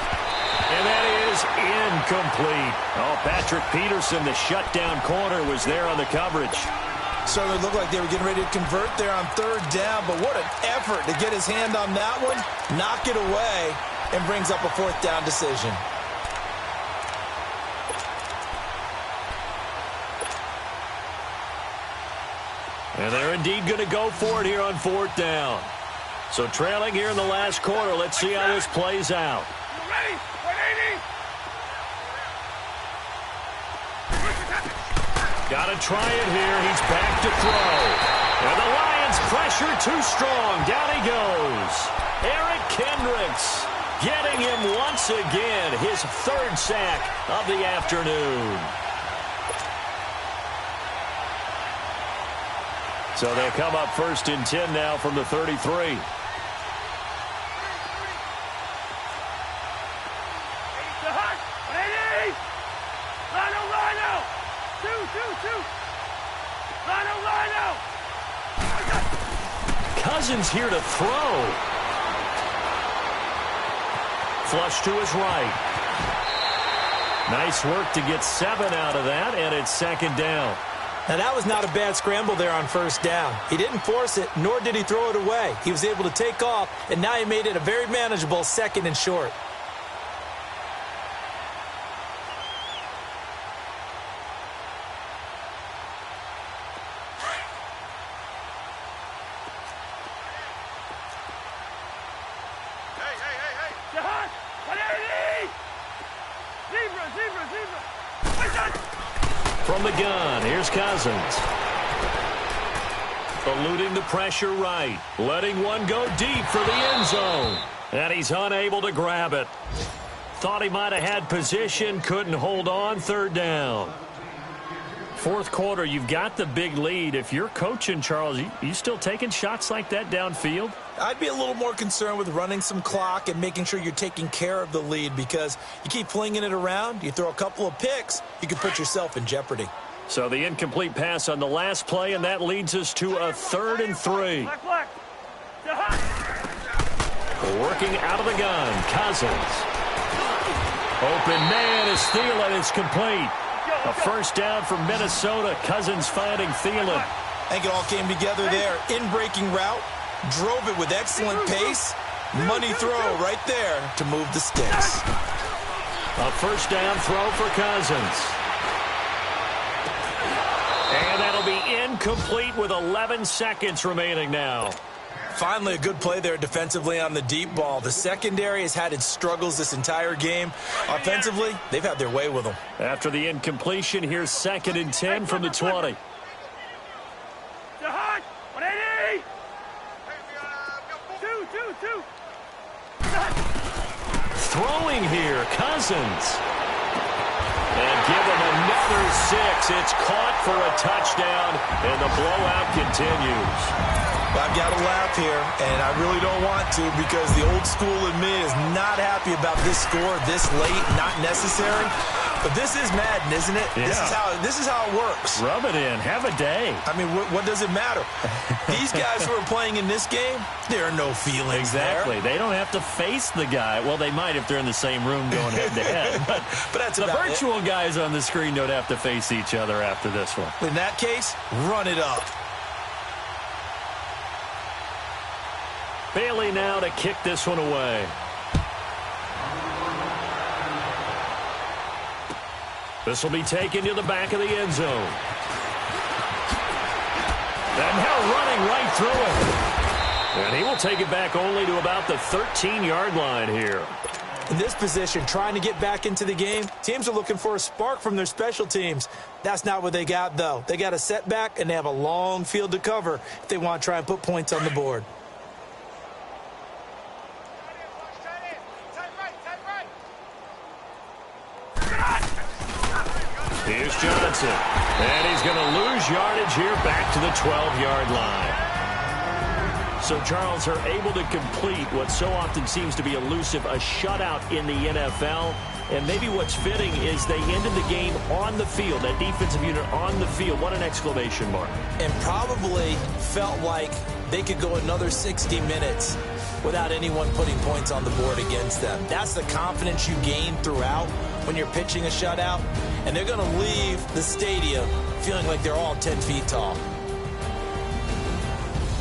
And that is incomplete. Oh, Patrick Peterson, the shutdown corner, was there on the coverage. Certainly looked like they were getting ready to convert there on 3rd down, but what an effort to get his hand on that one, knock it away, and brings up a 4th down decision. And they're indeed going to go for it here on 4th down. So trailing here in the last quarter, let's see how this plays out. You ready? 180. Got to try it here. He's back to throw. And the Lions pressure too strong. Down he goes. Eric Kendricks getting him once again. His 3rd sack of the afternoon. So they'll come up 1st and 10 now from the 33. Cousins here to throw. Flush to his right. Nice work to get 7 out of that, and it's 2nd down. Now, that was not a bad scramble there on 1st down. He didn't force it, nor did he throw it away. He was able to take off, and now he made it a very manageable 2nd and short. From the gun, here's Cousins. Eluding the pressure right. Letting one go deep for the end zone. And he's unable to grab it. Thought he might have had position, couldn't hold on, 3rd down. 4th quarter, you've got the big lead. If you're coaching, Charles, you still taking shots like that downfield? I'd be a little more concerned with running some clock and making sure you're taking care of the lead because you keep flinging it around, you throw a couple of picks, you could put yourself in jeopardy. So the incomplete pass on the last play, and that leads us to a 3rd and 3. Working out of the gun, Cousins. Open man is Thielen. It's complete. A 1st down from Minnesota. Cousins finding Thielen. I think it all came together there. In-breaking route. Drove it with excellent pace. Money throw right there to move the sticks. A 1st down throw for Cousins. And that'll be incomplete with 11 seconds remaining now. Finally, a good play there defensively on the deep ball. The secondary has had its struggles this entire game. Offensively, they've had their way with them. After the incompletion, here's 2nd and 10 from the 20. Throwing here, Cousins. And give him another 6. It's caught for a touchdown, and the blowout continues. I've got to laugh here, and I really don't want to because the old school in me is not happy about this score this late, not necessary. But this is Madden, isn't it? Yeah. This is how it works. Rub it in. Have a day. I mean, what does it matter? These guys who are playing in this game, there are no feelings Exactly. there. They don't have to face the guy. Well, they might if they're in the same room going head-to-head. But that's the about virtual guys on the screen don't have to face each other after this one. In that case, run it up. Bailey now to kick this one away. This will be taken to the back of the end zone. And now running right through it. And he will take it back only to about the 13-yard line here. In this position, trying to get back into the game, teams are looking for a spark from their special teams. That's not what they got, though. They got a setback, and they have a long field to cover if they want to try and put points on the board. Here's Johnson. And he's going to lose yardage here back to the 12-yard line. So Charles are able to complete what so often seems to be elusive, a shutout in the NFL. And maybe what's fitting is they ended the game on the field, that defensive unit on the field. What an exclamation mark. And probably felt like they could go another 60 minutes without anyone putting points on the board against them. That's the confidence you gain throughout when you're pitching a shutout. And they're going to leave the stadium feeling like they're all 10 feet tall.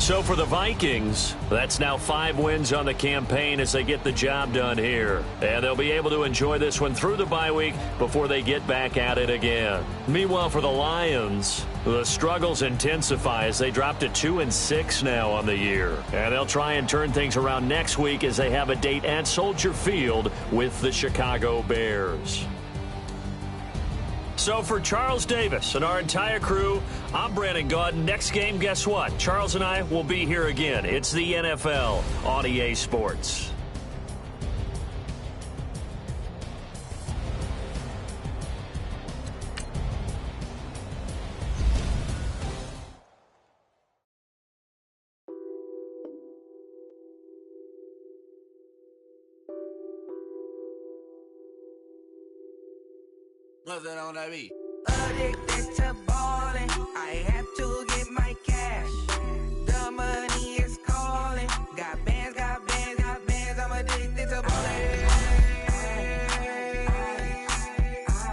So for the Vikings, that's now 5 wins on the campaign as they get the job done here. And they'll be able to enjoy this one through the bye week before they get back at it again. Meanwhile, for the Lions, the struggles intensify as they drop to 2-6 now on the year. And they'll try and turn things around next week as they have a date at Soldier Field with the Chicago Bears. So for Charles Davis and our entire crew, I'm Brandon Gaudin. Next game, guess what? Charles and I will be here again. It's the NFL on EA Sports. What's that on that beat? Addicted to ballin', I have to get my cash. The money is calling. Got bands, got bands, got bands. I'm addicted to ballin'.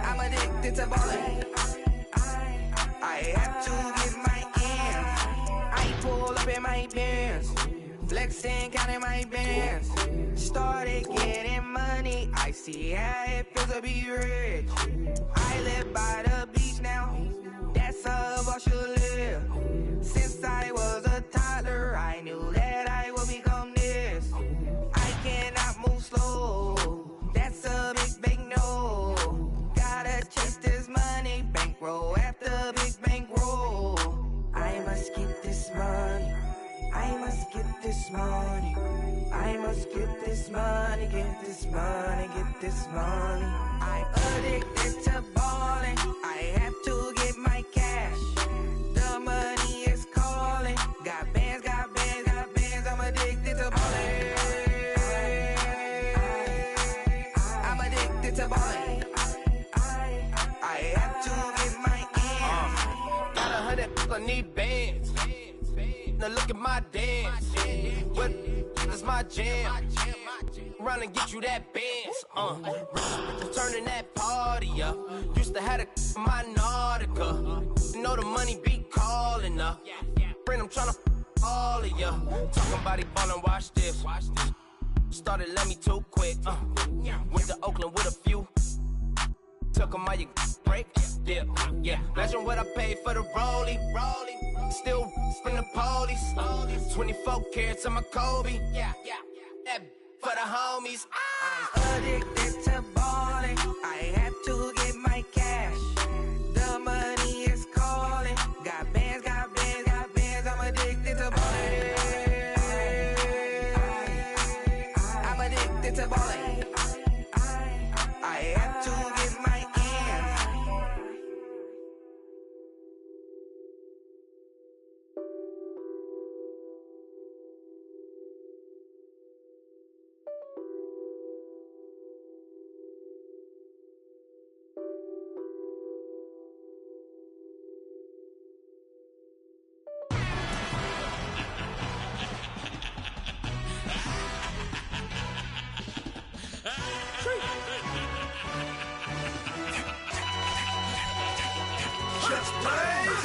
I'm addicted to ballin'. I have to get my ends. I pull up in my pants, flexing, counting my bands. Started getting money. I see how it feels to be rich. I live by the beach now, that's how I should live. Since I was a toddler, I knew that I would become this. I cannot move slow, that's a big no. Gotta chase this money, bankroll after big bankroll. I must get this money, I must get this money. I must get this money, get this money, get this money. I'm addicted to ballin', I have to get my cash. The money is calling. Got bands, got bands, got bands. I'm addicted to ballin'. I'm addicted to ballin'. I have to get my ends. Got 100, I need bands. Now look at my dance. What is my jam? Run and get you that bands. Turning that party up. Used to have a my Nautica. You know the money be calling up. Friend, I'm tryna all of ya. Talking about it ballin', watch this. Started let me too quick. Went to Oakland with a few. took them all your break. Yeah, yeah. Imagine what I paid for the rollie. Still from the police. 24 carats on my Kobe. Yeah, yeah. That for the homies. I'm addicted to balling. I have to get my cash. The money is calling. Got bands, got bands, got bands. I'm addicted to balling. I'm addicted to balling. I have to get my ends.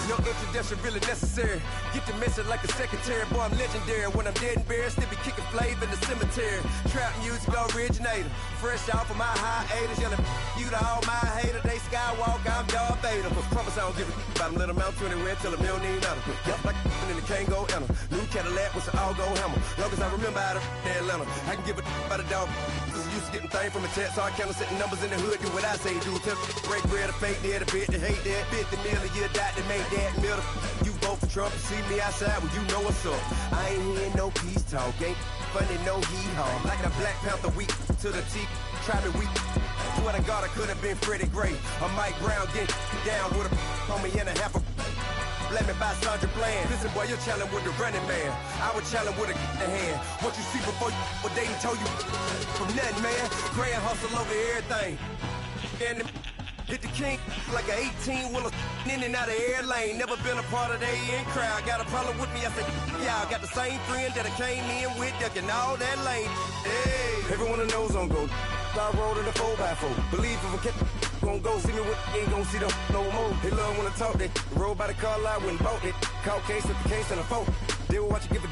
No introduction really necessary. Get the message like a secretary. Boy, I'm legendary. When I'm dead and buried, still be kicking flavor in the cemetery. Trap music originator. Fresh off of my hiatus. Yelling you to all my haters. They skywalk, I'm Darth Vader. Promise I don't give a about them. Let them out anywhere till a million need matter. Yup, like in the Kango enter. New Cadillac with an all-go hammer. Long as I remember out of Atlanta. I can give a about a dog. Used to getting things from a text. So I count setting numbers in the hood. Do what I say do. Tell break bread, a fake dead, a bit to hate that. 50 million, you die to make that middle. You vote for Trump, you see me outside, well, you know what's up. I ain't hearing no peace talk, ain't funny, no hee-haw. Like a Black Panther weak to the teeth, try me weak. Swear to God, I could have been Freddie Gray. Or Mike Brown getting down with a homie and a half a. Let me buy Sandra Bland. Listen, boy, you're challenging with the running man. I was challenging with a hand. What you see before you, what they told you from nothing, man. Grand hustle over everything. And hit the king like an 18-wheeler in and out of air lane. Never been a part of the in crowd. Got a problem with me? I said, yeah, I got the same friend that I came in with, ducking all that lane. Hey, everyone that knows on go. I rolled in a 4x4. Believe if a cat gon' go see me with, ain't gon' see them no more. They love when I talk, they roll by the car lot when bought it. Call case with the case and a phone. They will watch you give it.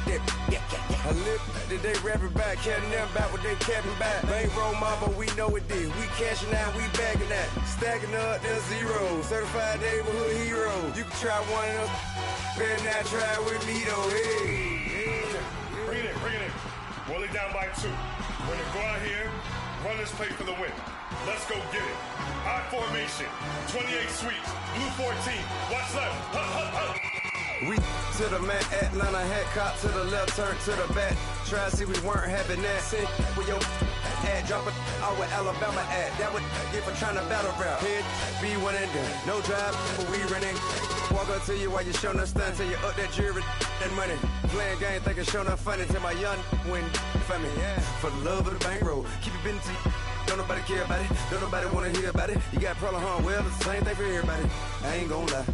Yeah. I live today rapping back, caring them back what they capping back. Bankroll mama, we know it did. We cashing out, we bagging that. Stacking up, there's zero. Certified neighborhood hero. You can try one of them, better not try with me though. Hey. Bring it in. Roll it down by 2. We're gonna go out here, run this play for the win. Let's go get it. I formation, 28 sweeps, blue 14. Watch left. We to the man, Atlanta hat cop to the left, turn to the back. Try to see we weren't having that. Sit with your ad, drop it out with Alabama ad. That would get for trying to battle rap. Head, be one and done. No drive, but we running. Walk up to you while you showing us stunt till you up that jewelry and money. Playing game, thinking showing up funny till my young win for me. Yeah. For the love of the bankroll, keep it business. Don't nobody care about it. Don't nobody wanna hear about it. You got a problem, huh? Well, it's the same thing for everybody. I ain't gon' lie.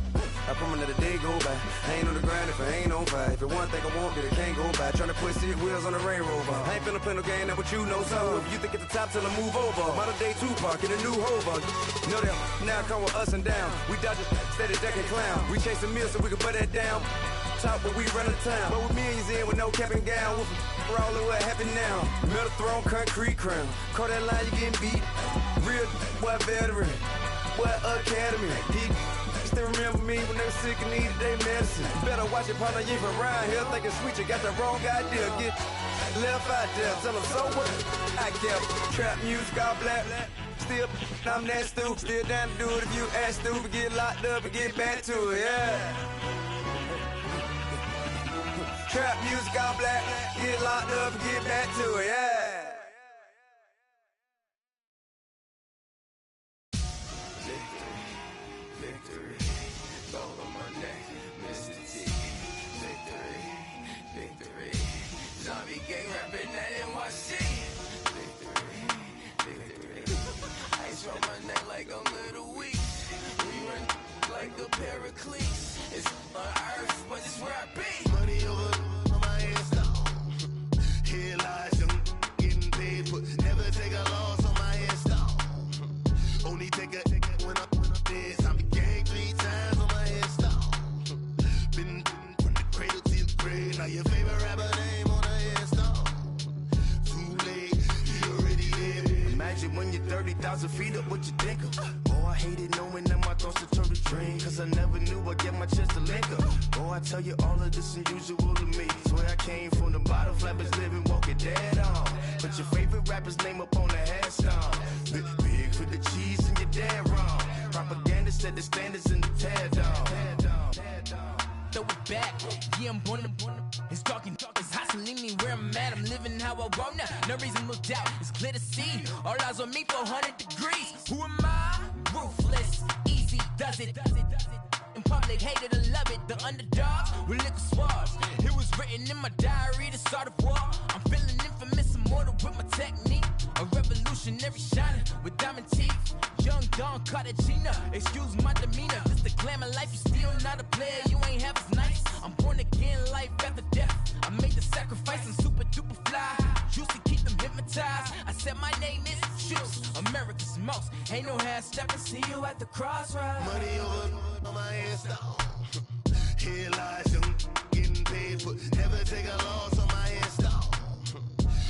I promise that a day go by. I ain't on the grind if I ain't on fire. If it one thing I want, then it can't go by. Tryna put 6 wheels on the Range Rover. I ain't finna play no game, that what you know. So if you think at the top, tell them move over. Modern day Tupac in a new Hover. Know that now come with us and down. We dodge a steady deck and clown. We chase a meal so we can butt that down. Top, but we run the town. But with millions in with no cap and gown. We're all in what happened now. Metal throne, concrete crown. Call that line, you getting beat. Real, what veteran. What academy. Still remember me when they were sick and needed their medicine. Better watch it, partner, you from around here thinking sweet, you got the wrong idea. Get left out there, tell them so what? I kept trap music all black. Still, I'm that stupid. Still down to do it if you act stupid. Get locked up and get back to it, yeah. Trap music all black. Get locked up and get back to it, yeah. It's on earth, but it's where I be. Money over on my headstone. Here lies young getting paid, but never take a loss on my headstone. Only take a when I'm dead. Time to gang 3 times on my headstone. Been from the cradle to the grave. Now your favorite rapper name on a headstone. Too late, he already dead. Imagine when you're 30. 1,000 feet up, what you think of? Oh, I hated knowing that my thoughts would turn to dream, cause I never knew I'd get my chance to link up. Oh, I tell you all of this unusual to me. Swear I came from the bottom, flappers living, walking dead on. But your favorite rapper's name up on the headstone. Big for the cheese and you're dead wrong. Propaganda set the standards in the tear down. Throw it back, yeah, I'm born to it's talking, it's hustling me where I'm at. I'm living how I want now, no reasonable doubt, it's clear to see. All eyes on me, 400 degrees. Who am I? Ruthless, easy, does it. In public, hated or love it, the underdogs with liquor swabs. It was written in my diary to start a war. I'm feeling infamous, immortal with my technique. A revolutionary shining with diamond teeth. Young Don Cartagena, excuse my demeanor. This the glamour life, you still not a player, you ain't half as nice. I'm born again, life after death. I made the sacrifice, I'm super duper fly. Used to keep them hypnotized. I said my name is Shoes, America's most. Ain't no half stepping, see you at the crossroads. Money over on my headstone. Here lies young, getting paid, but never take a loss on my headstone.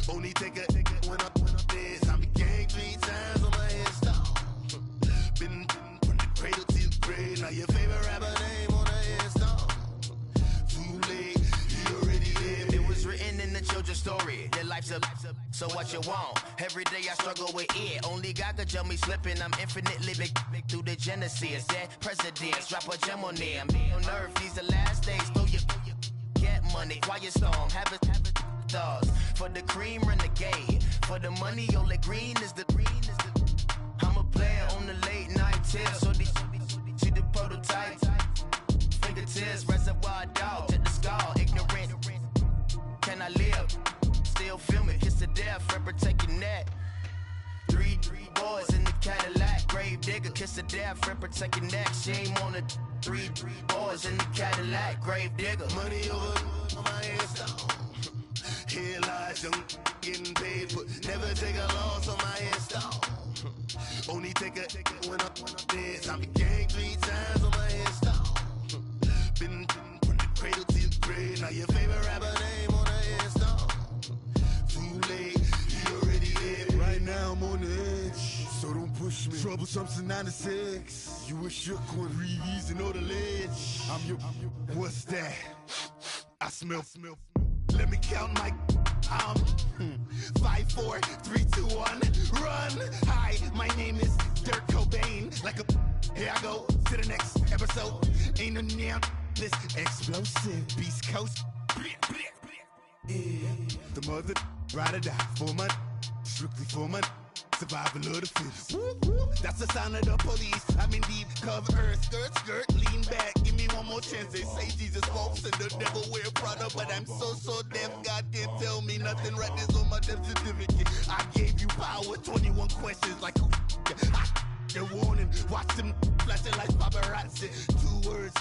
Only take a when I'm dead. I began 3 times on my headstone. Been from the cradle to the grave. Now your favorite rapper name on the headstone. Too late, you already lived. It was written in the children's story. Your life's a so what you want. Every day I struggle with it. Only God could tell me slipping. I'm infinitely big through the genesis. Dead presidents, drop a gem on them. On earth, these the last days. Throw your get money, quiet storm. Have it stars. For the cream, renegade. For the money, only green is the I'm a player on the late night tips. So they see the prototype. Fingertips, reservoir dog. Check the skull, ignorant. Can I live? Still film it, kiss to death, rep protect your neck. 3 boys in the Cadillac, grave digger, kiss to death, rep protect your neck. Shame on the 3 boys in the Cadillac, grave digger. Money over on my headstone. Here lies young, getting paid, but never take a loss on my headstone. Only take a when I'm dead. I began 3 times on my headstone. Been from the cradle to the grave. Now your favorite rapper name on the headstone. Too late, you already lived. Right now I'm on the edge, so don't push me. Troublesome since 96. You a shook one, breeze and know the ledge. I'm your. What's that? I smell. Let me count my. 5, 4, 3, 2, 1, run. Hi, my name is Dirk Cobain. Like a. Here I go to the next episode. Ain't no damn this explosive Beast Coast. Yeah. The mother ride or die for my strictly for my survival of the fittest. That's the sound of the police. I'm in deep cover earth, skirt, lean back. Give me one more chance. They say Jesus walks and the devil wear Prada, but I'm so deaf. God can't tell me nothing. Right this on my death certificate. I gave you power. 21 questions like who? They're warning. Watch them flashing like paparazzi. 2 words.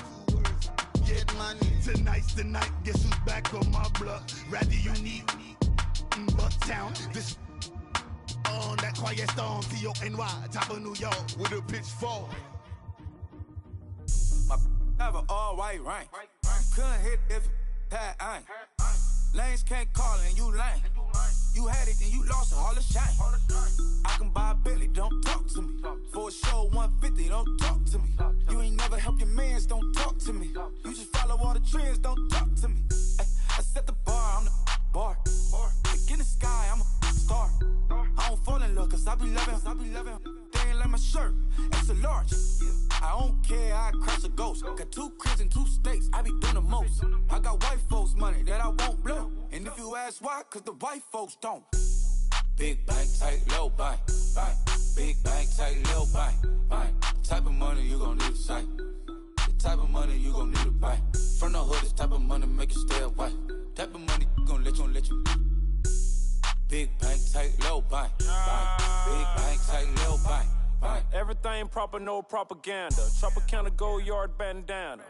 Get money. Tonight's the night. Guess who's back on my block? Rather unique. Bucktown. This. On that quiet storm, T-O-N-Y, top of New York, with a pitchfork. My have an all-white rank. Couldn't hit if it had ain't. Lanes can't call and you lame. You had it and you lost it, all the shame. I can buy a Billy, don't talk to me. For a show 150, don't talk to me. You ain't never help your mans, don't talk to me. You just follow all the trends, don't talk to me. I set the bar, I'm the bar. Like in the sky, I'm a star. I don't fall in love cause I be loving. They ain't like my shirt, it's a large. I don't care, I crash a ghost. Got 2 cribs in 2 states, I be doing the most. I got white folks money that I won't blow. And if you ask why, cause the white folks don't. Big bank, tight, low bank. Big bank, tight, low bank. The type of money you gon' need to sight. The type of money you gon' need to buy. From the hood, this type of money make you stay away. Type of money gon' let you. Big bank, tight, low bank. Big bank, tight, low bank. Everything proper, no propaganda. Tropicana gold yard bandana.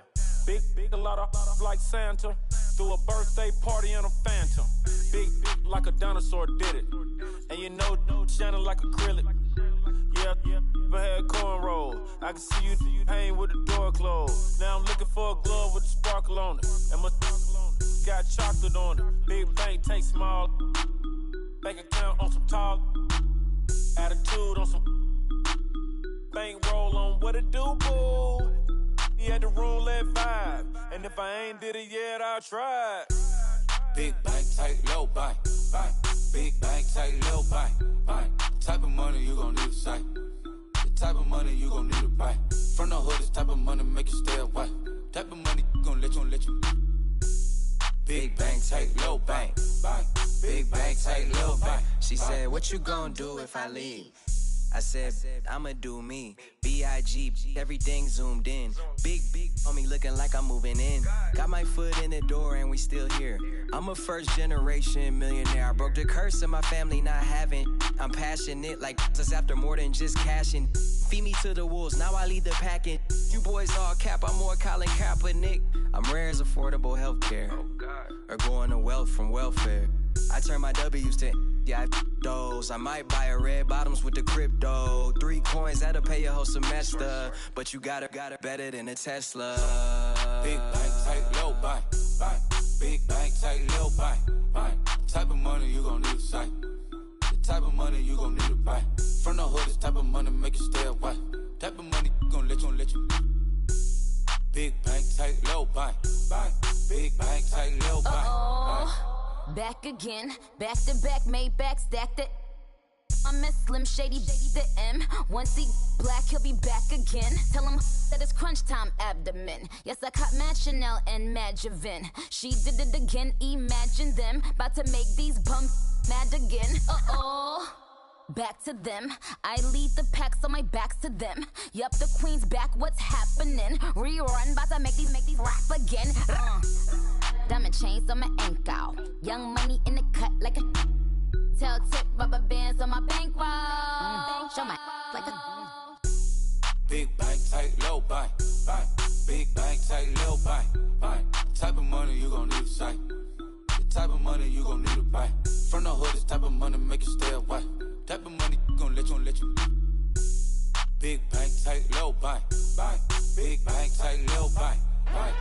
Big, a lot of like Santa. Threw a birthday party in a phantom. Big like a dinosaur did it. And you know, shining like acrylic. Yeah, but had cornrow. I can see you hang with the door closed. Now I'm looking for a glove with a sparkle on it. And my got chocolate on it. Big bank, take small. Bank account on some talk. Attitude on some. what it do, boo? He had the roulette vibe, and if I ain't did it yet, I'll try. Big bank, tight, low bank, bank. Big bank, tight, low bank, bank. Type of money you gon' need to sight. The type of money you gon' need to buy. From the hood, this type of money make you stay away. Type of money gon' let you. Big bank, tight, low bank, bank. Big bank, tight, low bank. She said, what you gon' do if I leave? I said, I'ma do me. B.I.G. Everything zoomed in. Big on me looking like I'm moving in. Got my foot in the door and we still here. I'm a first generation millionaire. I broke the curse of my family not having. I'm passionate like us after more than just cashing. Feed me to the wolves, now I lead the packing. You boys all cap, I'm more Colin Kaepernick. I'm rare as affordable healthcare. Or going to wealth from welfare. I turn my W's to those. I might buy a red bottoms with the crypto. 3 coins, that'll pay your whole semester. But you got it better than a Tesla. Big bank, tight, low bank, bank. Big bank, tight, low bank, bank. Type of money you gon' need to sight. The type of money you gon' need to buy. From the hood, this type of money make you stay away. Type of money gon' let you. Big bank, tight, low bank, bank. Big bank, tight, low bank, bank. Back again, back to back, made back, stacked it. I miss Slim Shady, the M. Once he black, he'll be back again. Tell him that it's crunch time abdomen. Yes, I caught Mad Chanel and Mad Javin. She did it again, imagine them. About to make these bumps mad again. Back to them. I lead the pack, so my back's to them. Yup, the queen's back, what's happening? Rerun, about to make these rap again. Diamond chains on my ankle. Young money in the cut like a tail tip, rubber bands on my bankroll. Show my like a Big bank, tight, low bank, bank. Big bank, tight, low bank, bank. Type of money you gon' need to sight. The type of money you gon' need to buy. From the hood, this type of money make you stay away. Type of money gon' let you. Big bank, tight, low bank, bank. Big bank, tight, low bank, bank.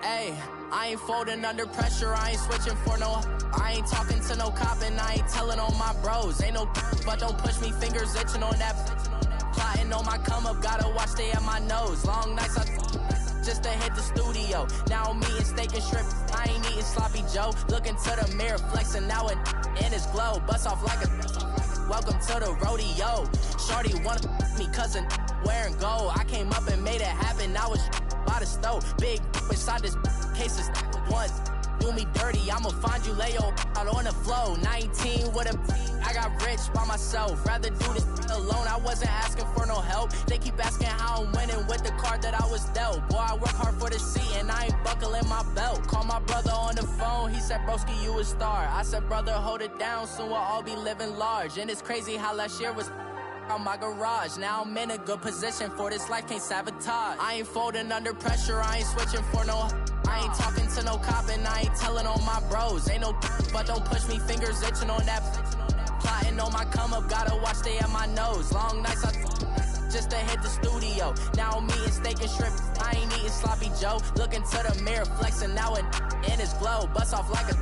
Hey, I ain't folding under pressure, I ain't switching for no. I ain't talking to no cop and I ain't telling on my bros. Ain't no but don't push me, fingers itching on that. Plotting on my come up, gotta watch stay at my nose. Long nights just to hit the studio. Now I'm eating steak and shrimp, I ain't eating sloppy Joe. Looking to the mirror, flexing now it in his glow. Bust off like a welcome to the rodeo. Shorty wanna me cousin wearing gold. I came up and made it happen, I was by the stove. Big inside this cases once do me dirty, I'ma find you lay your out on the floor. 19 with a I got rich by myself. Rather do this alone, I wasn't asking for no help. They keep asking how I'm winning with the card that I was dealt. Boy, I work hard for the seat and I ain't buckling my belt. Call my brother on the phone, he said, broski, you a star. I said, brother, hold it down, soon we'll all be living large. And it's crazy how last year was on my garage. Now I'm in a good position for this life, can't sabotage. I ain't folding under pressure, I ain't switching for no. I ain't talking to no cop and I ain't telling on my bros. Ain't no but don't push me, fingers itching on that. Plotting on my come up, gotta watch stay at my nose. Long nights just to hit the studio. Now I'm eating steak and shrimp, I ain't eating sloppy Joe. Looking to the mirror, flexing now it in his glow. Bust off like a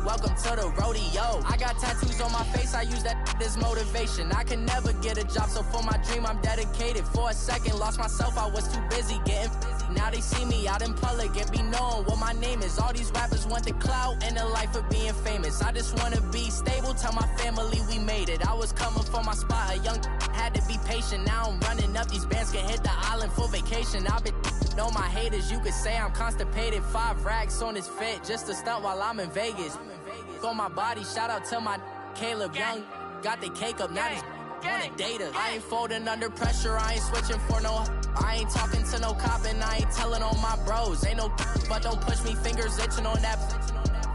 welcome to the rodeo. I got tattoos on my face, I use that as motivation. I can never get a job, so for my dream I'm dedicated. For a second, lost myself, I was too busy getting busy. Now they see me out in public and be knowing what my name is. All these rappers want the clout and the life of being famous. I just wanna be stable, tell my family we made it. I was coming for my spot, a young had to be patient. Now I'm running up, these bands can hit the island for vacation. I've been know my haters, you could say I'm constipated. 5 racks on his fit, just to stunt while I'm in Vegas. On my body, shout out to my Caleb Young. Got the cake up, now he's wanna date us. I ain't folding under pressure, I ain't switching for no. I ain't talking to no cop and I ain't telling on my bros. Ain't no but don't push me, fingers itching on that.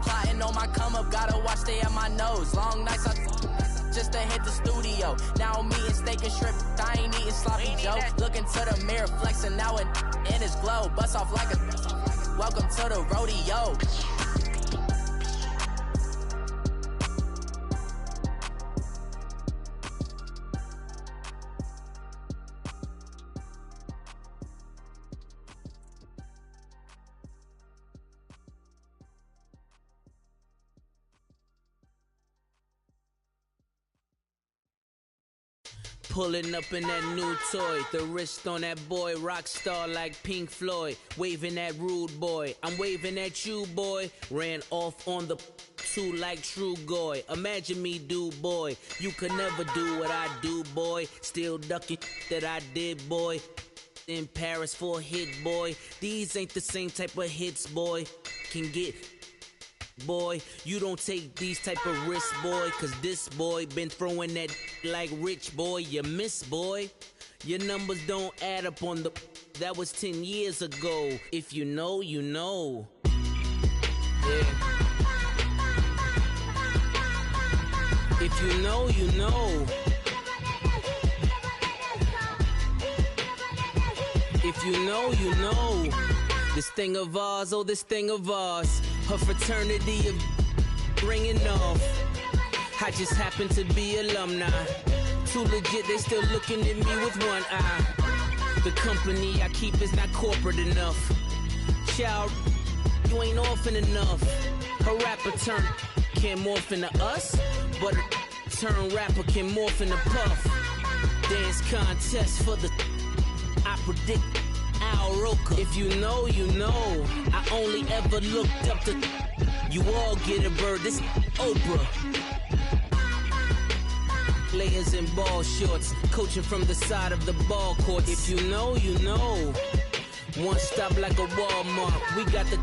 Plotting on my come up, gotta watch stay at my nose. Long nights just to hit the studio. Now I'm eating steak and shrimp, I ain't eating sloppy Joe. Looking to the mirror, flexing now it in his glow. Bust off like a welcome to the rodeo. Pulling up in that new toy, the wrist on that boy, rock star like Pink Floyd, waving at rude boy, I'm waving at you boy, ran off on the two like True Goy, imagine me do boy, you could never do what I do boy, still ducking that I did boy, in Paris for a hit boy, these ain't the same type of hits boy, can get boy, you don't take these type of risks, boy, cause this boy been throwing that like rich boy, you miss, boy. Your numbers don't add up on the, that was 10 years ago. If you know, you know. Yeah. If you know, you know. If you know, you know. This thing of ours, oh, this thing of ours. Her fraternity of ringing off. I just happen to be alumni. Too legit, they still looking at me with one eye. The company I keep is not corporate enough. Child, you ain't orphan enough. Her rapper turn can't morph into us, but a turn rapper can morph into Puff. Dance contest for the, I predict Al Roker. If you know, you know. I only ever looked up to, you all get a bird, this Oprah. Players in ball shorts, coaching from the side of the ball court. If you know, you know. One stop like a Walmart, we got the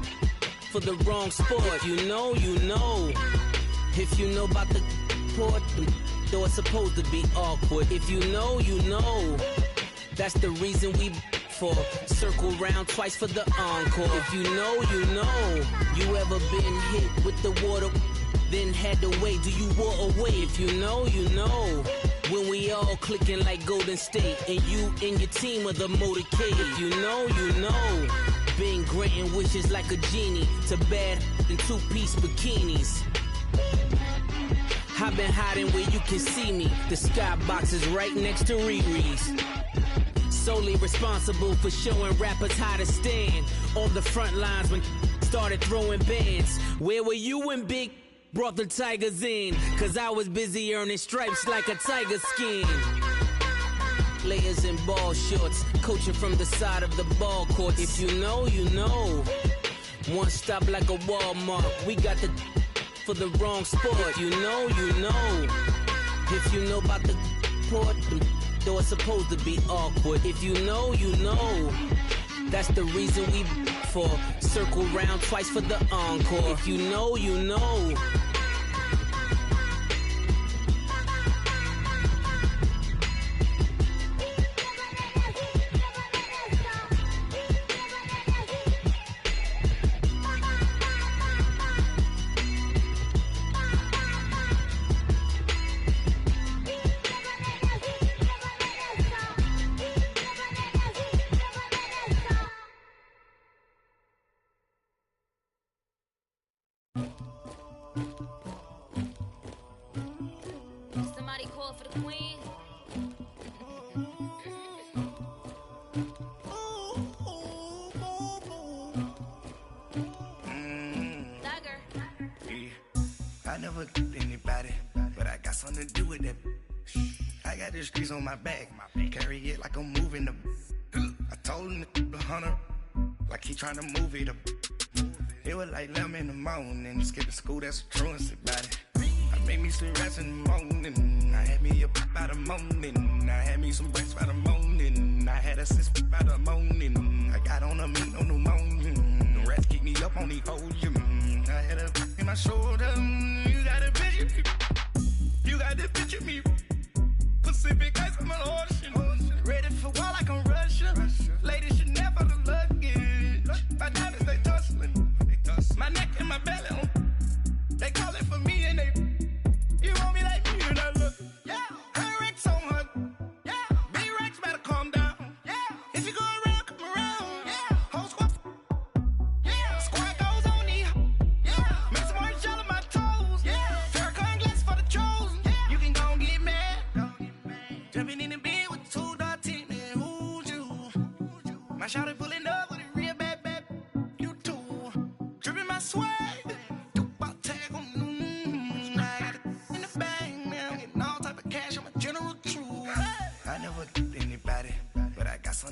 for the wrong sport. If you know, you know. If you know about the port, though it's supposed to be awkward. If you know, you know. That's the reason we for circle round twice for the encore. If you know, you know. You ever been hit with the water, then had to wait? Do you walk away? If you know, you know. When we all clicking like Golden State, and you and your team are the motorcade. If you know, you know. Been granting wishes like a genie to bad in two-piece bikinis. I've been hiding where you can see me. The skybox is right next to Riri's. Solely responsible for showing rappers how to stand on the front lines when started throwing bands. Where were you when Big brought the Tigers in? Cause I was busy earning stripes like a tiger skin. Players in ball shorts, coaching from the side of the ball court. If you know, you know. One stop like a Walmart, we got the for the wrong sport. If you know, you know. If you know about the port, though it's supposed to be awkward. If you know, you know. That's the reason we for circle round twice for the encore. If you know, you know. Somebody call for the queen. I never did anybody, but I got something to do with that. I got the streets on my back, carry it like I'm moving the. I told him the hunter, like he trying to move it up. It was like 11 in the morning, skipping school, that's a truancy about it. I made me some rest in the morning, I had me a by the morning, I had me some breaks by the morning, I had a sis by the morning, I got on a meat on the morning, the rats keep me up on the ocean, I had a in my shoulder, you got a picture me, you got the picture me, Pacific ice on my ocean, ready for war like I'm Russia, ladies should never the luggage, my diamonds they tussling, my neck and my belly on, they call it for me and they, you want me like me and I look, yeah, her Rex on her, yeah, B-Rex better calm down, yeah, if you go around, come around, yeah, whole squad, yeah, squad goes on me, yeah, make some orange gel on my toes, yeah, Farrakhan glass for the trolls, yeah, you can go and get mad, jumping in the bed with 2 dark teeth, man, who's you, my shawty pulling up with a real bad, you too, dripping my swag,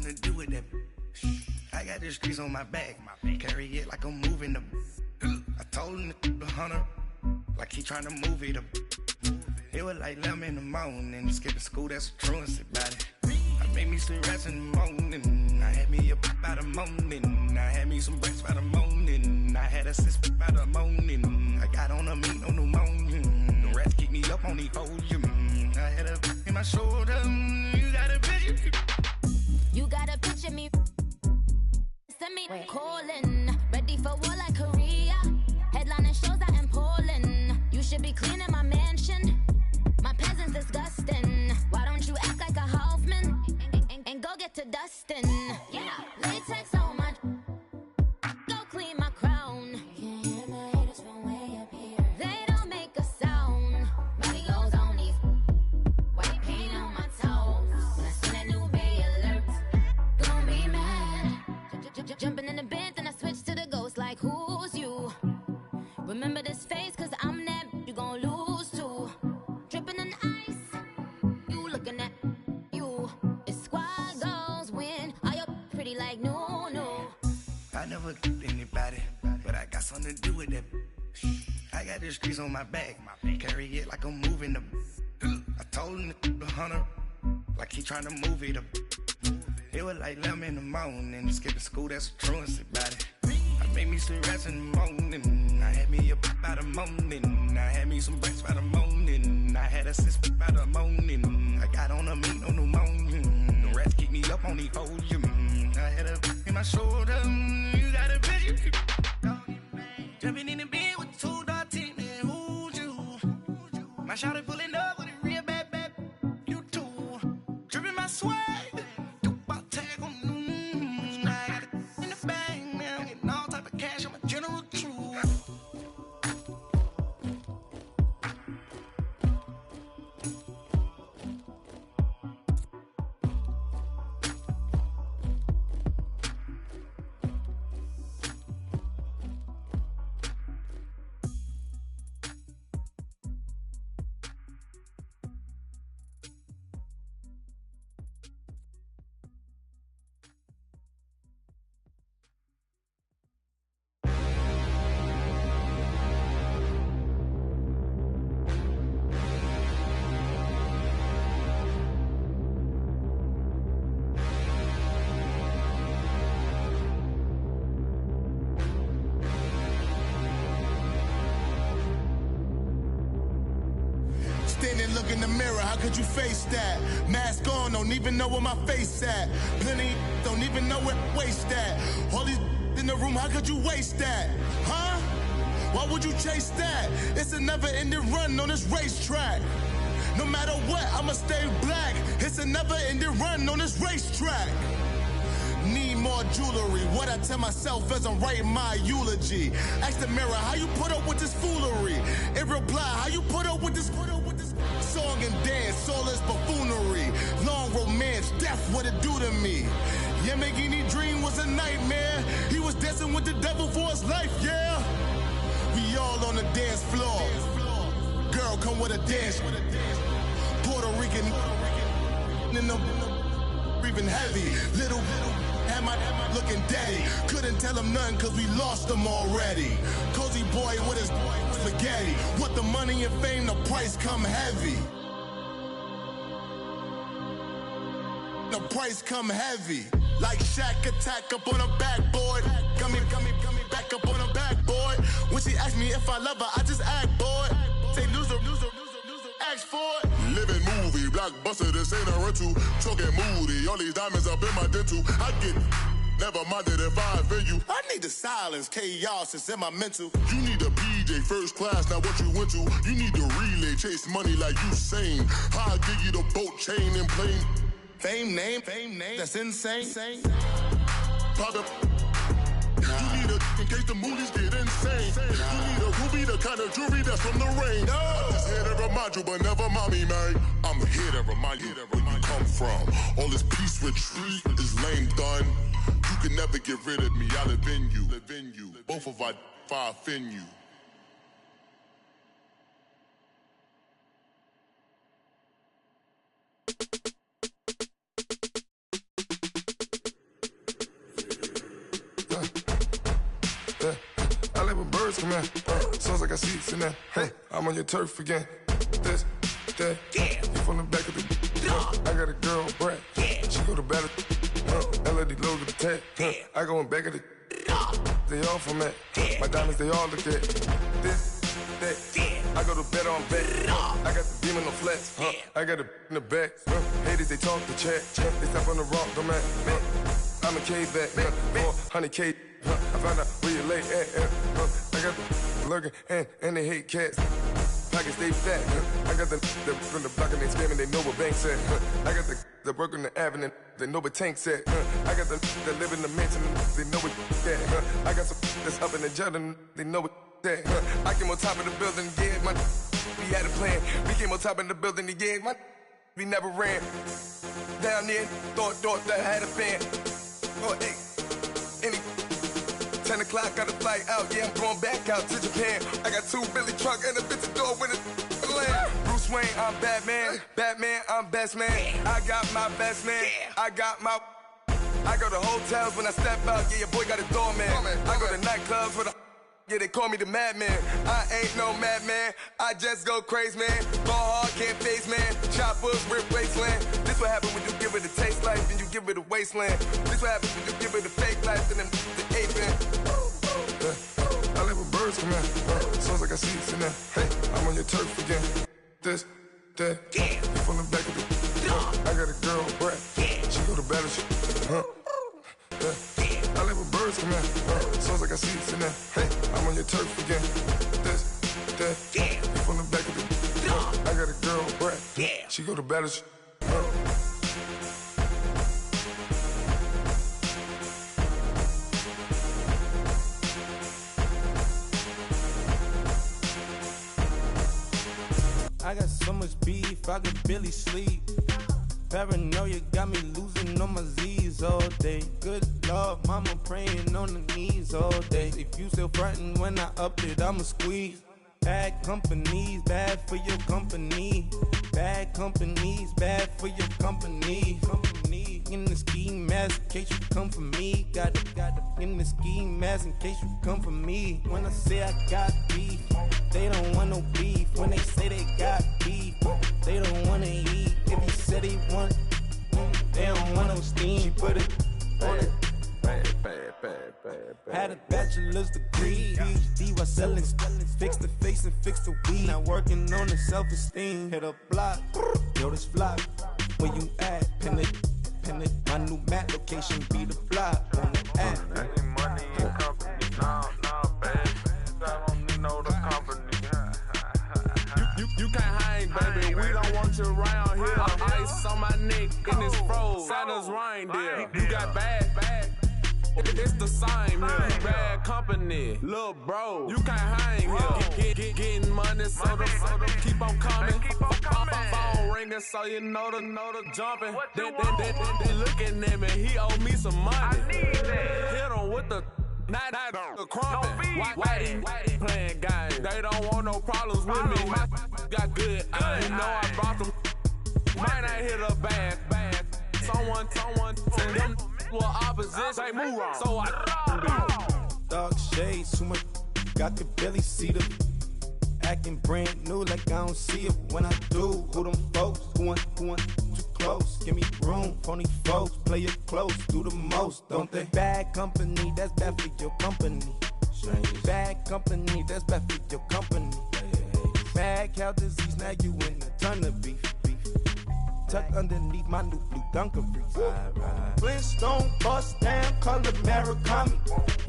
something to do with that. I got the streets on my back. Carry it like I'm moving the. I told him the hunter, like he trying to move it up. It was like 11 in the morning, skipping school, that's a truancy about it. I made me some rest in the morning. I had me up by the morning. I had me some breaks by the morning. I had a sis by the morning. I got on a meat on the morning. The rats keep me up on the podium. I had a in my shoulder. You got a picture. You got a picture me. Send me calling. Ready for war like Korea. Headlining shows out in Poland. You should be cleaning my mansion. My peasants disgusting. Why don't you act like a Hoffman and go get to dustin'? Yeah, latex on my. Go clean my crown. You can hear my haters from way up here. They don't make a sound. Body goes on these. White paint on my toes. When I see that new Bay alert, don't be mad. Jumping in the bed, then I switch to the ghost like who's you? Remember this face, cause I'm that you gon' lose to. Dripping in ice, you looking at you. It's squad goals win. Are you pretty like no? I never anybody, but I got something to do with that. I got the streets on my back. Carry it like I'm moving the. I told him the hunter, like he trying to move it up. It was like 11 in the morning, skipping school, that's a truancy about it. I made me some rest in the morning. I had me up by the morning. I had me some breaks by the morning. I had a sis by the morning. I got on a meat on the morning. The rats keep me up on the podium. I had a in my shoulder. You got a picture. Jumping in the bed with 2 dark teeth, man, who's you? My shawty pulling up with a real bad, you too. Dripping my swag. Look in the mirror, how could you face that? Mask on, don't even know where my face at. Plenty don't even know where waist at. All these in the room, how could you waste that? Huh? Why would you chase that? It's a never-ending run on this racetrack. No matter what, I'ma stay black. It's a never-ending run on this racetrack. Need more jewelry. What I tell myself as I'm writing my eulogy. Ask the mirror, how you put up with this foolery? In reply, how you put up with this song and dance, all this buffoonery. Long romance, death, what it do to me? Yamagini dream was a nightmare. He was dancing with the devil for his life, yeah. We all on the dance floor. Girl, come with a dance. Puerto Rican in the breathing heavy. Little had my looking daddy. Couldn't tell him nothing cause we lost him already. Cozy boy with his spaghetti. With the money and fame, the price come heavy. The price come heavy. Like Shaq attack up on a backboard. Come back up on a backboard. When she asked me if I love her, I just act bored. Say loser, ask for it. Living movie, blockbuster, this ain't a rental. Talking moody, all these diamonds up in my dental. I get never minded if I offend you. I need the silence, chaos is in my mental. You need a PJ, first class, not what you went to. You need the relay, chase money like you sane. I'll give you the boat, chain, and plane. Fame name, that's insane. Pop up. You need a in case the movies get insane. You need a ruby, the kind of jewelry that's from the rain. I'm just here to remind you, but never mind me, man. I'm here to remind you where you come from. All this peace retreat is lame done. You can never get rid of me. I live in you. Both of our fire fin you. birds come in. Sounds like I seats in there. Hey, I'm on your turf again. This, that, you from the back of the. I got a girl, Brad. She go to battle. LED logo the tag. I go in back of the. They all from that. My diamonds, they all look at. This, that. I go to bed on bed. I got the demon on flats. I got it in the back. Haters, they talk the chat. They step on the rock, don't man. I'm a K-back. 400K. I found out where you lay at. I got the lurking and they hate cats. Pockets stay fat. I got the from the block and they screaming, they know what banks at. I got the work on the avenue, they know what tanks at. I got the live in the mansion, they know what that. I got some that's up in the Jordan, they know what that. I came on top of the building, yeah, we had a plan. We came on top of the building, yeah, we never ran. Down there, thought that I had a fan. Oh, hey, 10 o'clock, got a flight out, yeah, I'm going back out to Japan. I got 2 Billy truck and a bitch door with a land. Bruce Wayne, I'm Batman. Batman, I'm best man. I got my best man. I got my. I go to hotels when I step out, yeah, your boy got a doorman. I go to nightclubs with a. Yeah, they call me the madman. I ain't no madman. I just go crazy, man. Ball hard, can't face, man. Choppers, rip wasteland. This what happens when you give it a taste life and you give it a wasteland. This what happens when you give it a fake life and then the ape in. I live with birds come in. Sounds like I seats in there. Hey, I'm on your turf again. This, that, you from the back of the. I got a girl, Brad. She go to battle shit. I live with birds come in. Sounds like I seats in there. Hey, I'm on your turf again. This, that, you from the back of the. I got a girl, Brad. She go to battle shit. I got so much beef, I could barely sleep. Paranoia got me losing on my Z's all day. Good Lord, mama praying on the knees all day. If you still frontin' when I up it, I'ma squeeze. Bad companies, bad for your company. Bad companies, bad for your company. In the ski mask in case you come for me. Got it in the ski mask in case you come for me. When I say I got beef, they don't want no beef. When they say they got beef, they don't wanna eat. If you said they want, they don't want no steam. She put it on it. Had a bachelor's degree, PhD while selling. Fix the face and fix the weed. Now working on the self-esteem. Hit a block, yo this flock. Where you at? Pin it. My new map location be the block on the app. Money and company, no, baby. I don't need no the company. You can't hang, baby. We don't want you around here. Ice on my neck in this froze. Santa's reindeer. You got bad. It's the same here. Bad company, little bro. You can't hang here. Getting money, so the keep on coming. Phone ringing, so you know the jumping. They looking at me. He owe me some money. Hit him with the. Not the crumpin'. Why they playing games? They don't want no problems with me. My got good. I know I brought them. Might not hit a bad. Someone tell them well opposition. They move wrong. So I dark shades, too much. I could barely see them. Acting brand new like I don't see it when I do. Who them folks? Who want too close? Give me room, phony folks. Play it close, do the most, don't they? Bad company, that's bad for your company. Bad company, that's bad for your company. Bad cow disease, now you in a ton of beef. Tuck underneath my new blue Dunkarees. Flintstone, bust down, color Murakami.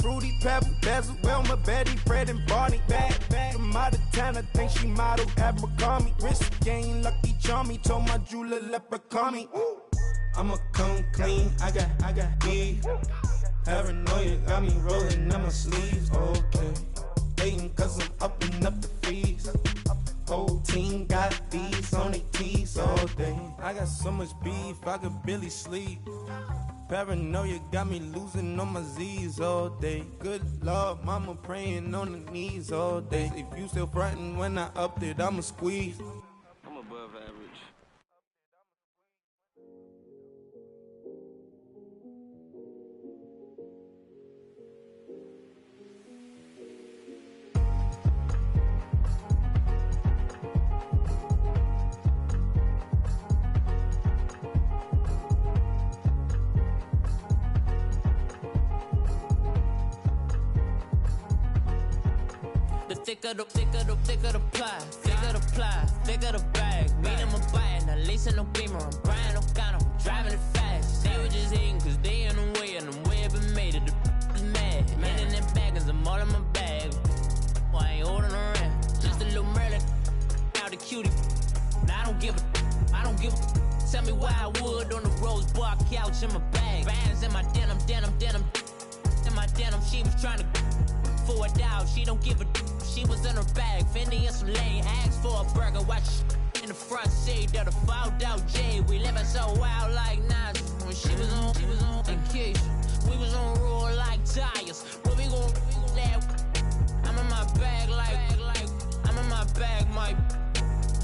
Fruity Pebble, Basil, Wilma, Betty, Fred, and Barney. Bad, from out of town, I think she model Abercrombie. Wrist game, Lucky Charmy, told my jeweler, leprechaun. I'ma come clean, I got beef. Paranoia got me rolling on my sleeves, okay. Hating cause I'm upping up the fees. Whole team got these on their tees all day. I got so much beef, I could barely sleep. Paranoia got me losing on my Z's all day. Good Lord, mama praying on the knees all day. If you still frontin' when I upped it, I'ma squeeze. I'm above average. thicker the pie, thicker the ply, thicker the bag. Meet him a bite, now lacing no beamer. I'm Brian O'Connor, I'm driving it fast. They were just hating cause they in the way, and the way I've been made it, the is mad. Man in them baggins, I'm all in my bag. I ain't holding around, just a little Merlin, out the cutie. Now I don't give a. Tell me why I would on the rose bar couch in my bag. Bands in my denim. In my denim, she was trying to for a doll. She don't give a. She was in her bag. Fendi and some lane. Asked for a burger. Watch in the front seat of the fouled out J. We living so wild like Nas. When she was on vacation. We was on roll like tires. What we gon' laugh? I'm in my bag like I'm in my bag, Mike.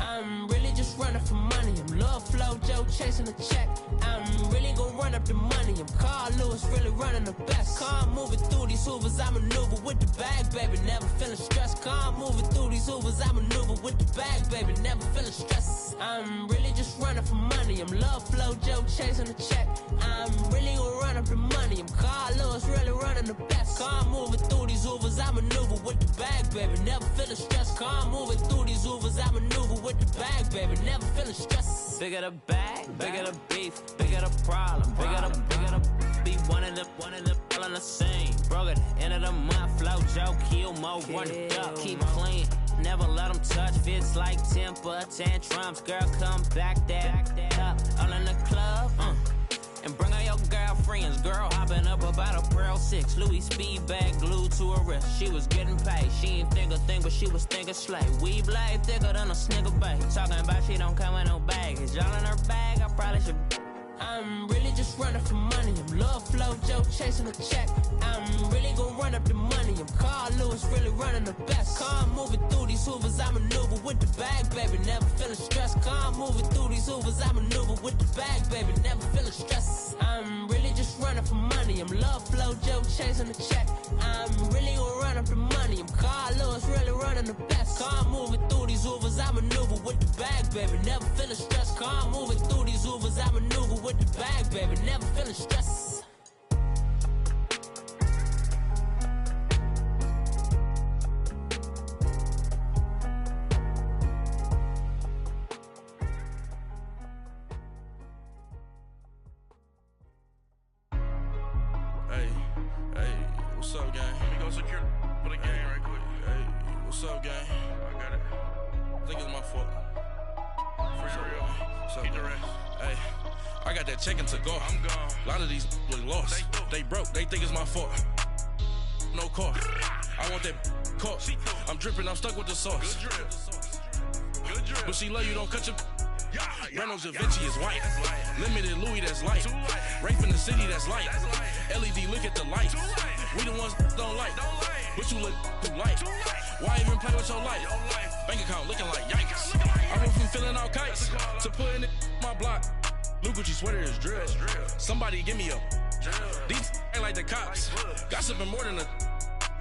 I'm really just running for money. I'm Love Flow Joe chasing the check. I'm really gonna run up the money. I'm Carl Lewis, really running the best. Car moving through these Hoovers, I maneuver with the bag, baby. Never feeling stressed. Car moving through these Hoovers, I maneuver with the bag, baby. Never feeling stressed. I'm really just running for money. I'm Love Flow Joe chasing the check. I'm really gonna run up the money. I'm Carl Lewis, really running the best. Car moving through these Hoovers, I maneuver with the bag, baby. Never feeling stressed. Car moving through these Hoovers, I maneuver with the bag, baby, never feeling stressed. Bigger the bag, bigger the beef, bigger the problem, bigger the beef. One of them all in the same. Broke at the end of the month, flow Joe, kill mo, run it up, keep clean. Never let them touch, fits like temper tantrums. Girl, come back that up, all in the club, and bring out your girlfriends. Girl hopping up about a Pearl 6. Louis speed bag glued to her wrist. She was getting paid. She ain't think a thing, but she was thinking slay. We blade thicker than a snicker bag. Talking about she don't come with no baggage. Y'all in her bag, I probably should. I'm really just running for money. I'm Love Flow Joe chasing a check. I'm really gonna run up the money. I'm Carl Lewis, really running the best. Car moving through these Hoovers, I maneuver with the bag, baby. Never feeling stressed. Car moving through these Hoovers, I maneuver with the bag, baby. Never feeling stressed. I'm really just running for money. I'm Love Flow Joe chasing the check. I'm really gonna run up the money. I'm Carl Lewis, really running the best. Car moving through these Hoovers, I maneuver with the bag, baby. Never feeling stressed. Car moving through these Hoovers, I maneuver with the bag, baby. Never feeling stressed. What's up, gang? Let me go secure for the game right quick. Hey, what's up, gang? I got it. I think it's my fault. For real. What's up, keep the rest. Hey, I got that check-in to go. I'm gone. A lot of these look lost. They broke. They think it's my fault. No car. I want that car. I'm dripping. I'm stuck with the sauce. Good drip. Good drip. But she love you. Don't cut your. Reynolds Da Vinci is white. Limited Louis, that's light. Rape in the city, that's light. LED, look at the light. We the ones don't like. But you look too light. Why even play with your life? Bank account looking like yikes. I went from filling out kites to putting it in my block. Blue Gucci sweater is drill. Somebody give me a. These ain't like the cops. Gossiping more than a.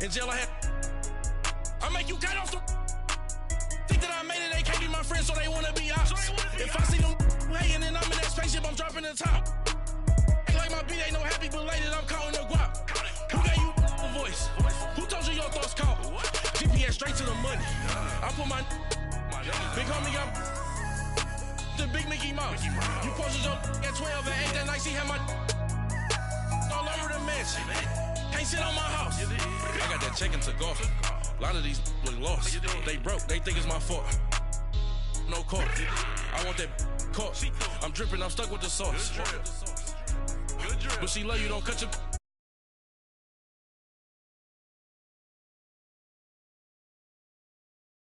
In jail I had. I make you cut off the. Think that I made it, they can't be my friends, so they wanna be ops. If I see them hating and I'm in that spaceship, I'm dropping the top. Ain't like my beat, ain't no happy belated, I'm counting the guap. Who gave you a voice? Who told you your thoughts count? GPS straight to the money. I put my big homie got the big Mickey Mouse. You posted your at 12 and 8 that night, she had my all over the mansion. Can't sit on my house. I got that check-in to go. A lot of these look lost. They broke, they think it's my fault. No car. I want that car. I'm dripping, I'm stuck with the sauce. But she love you, don't cut your.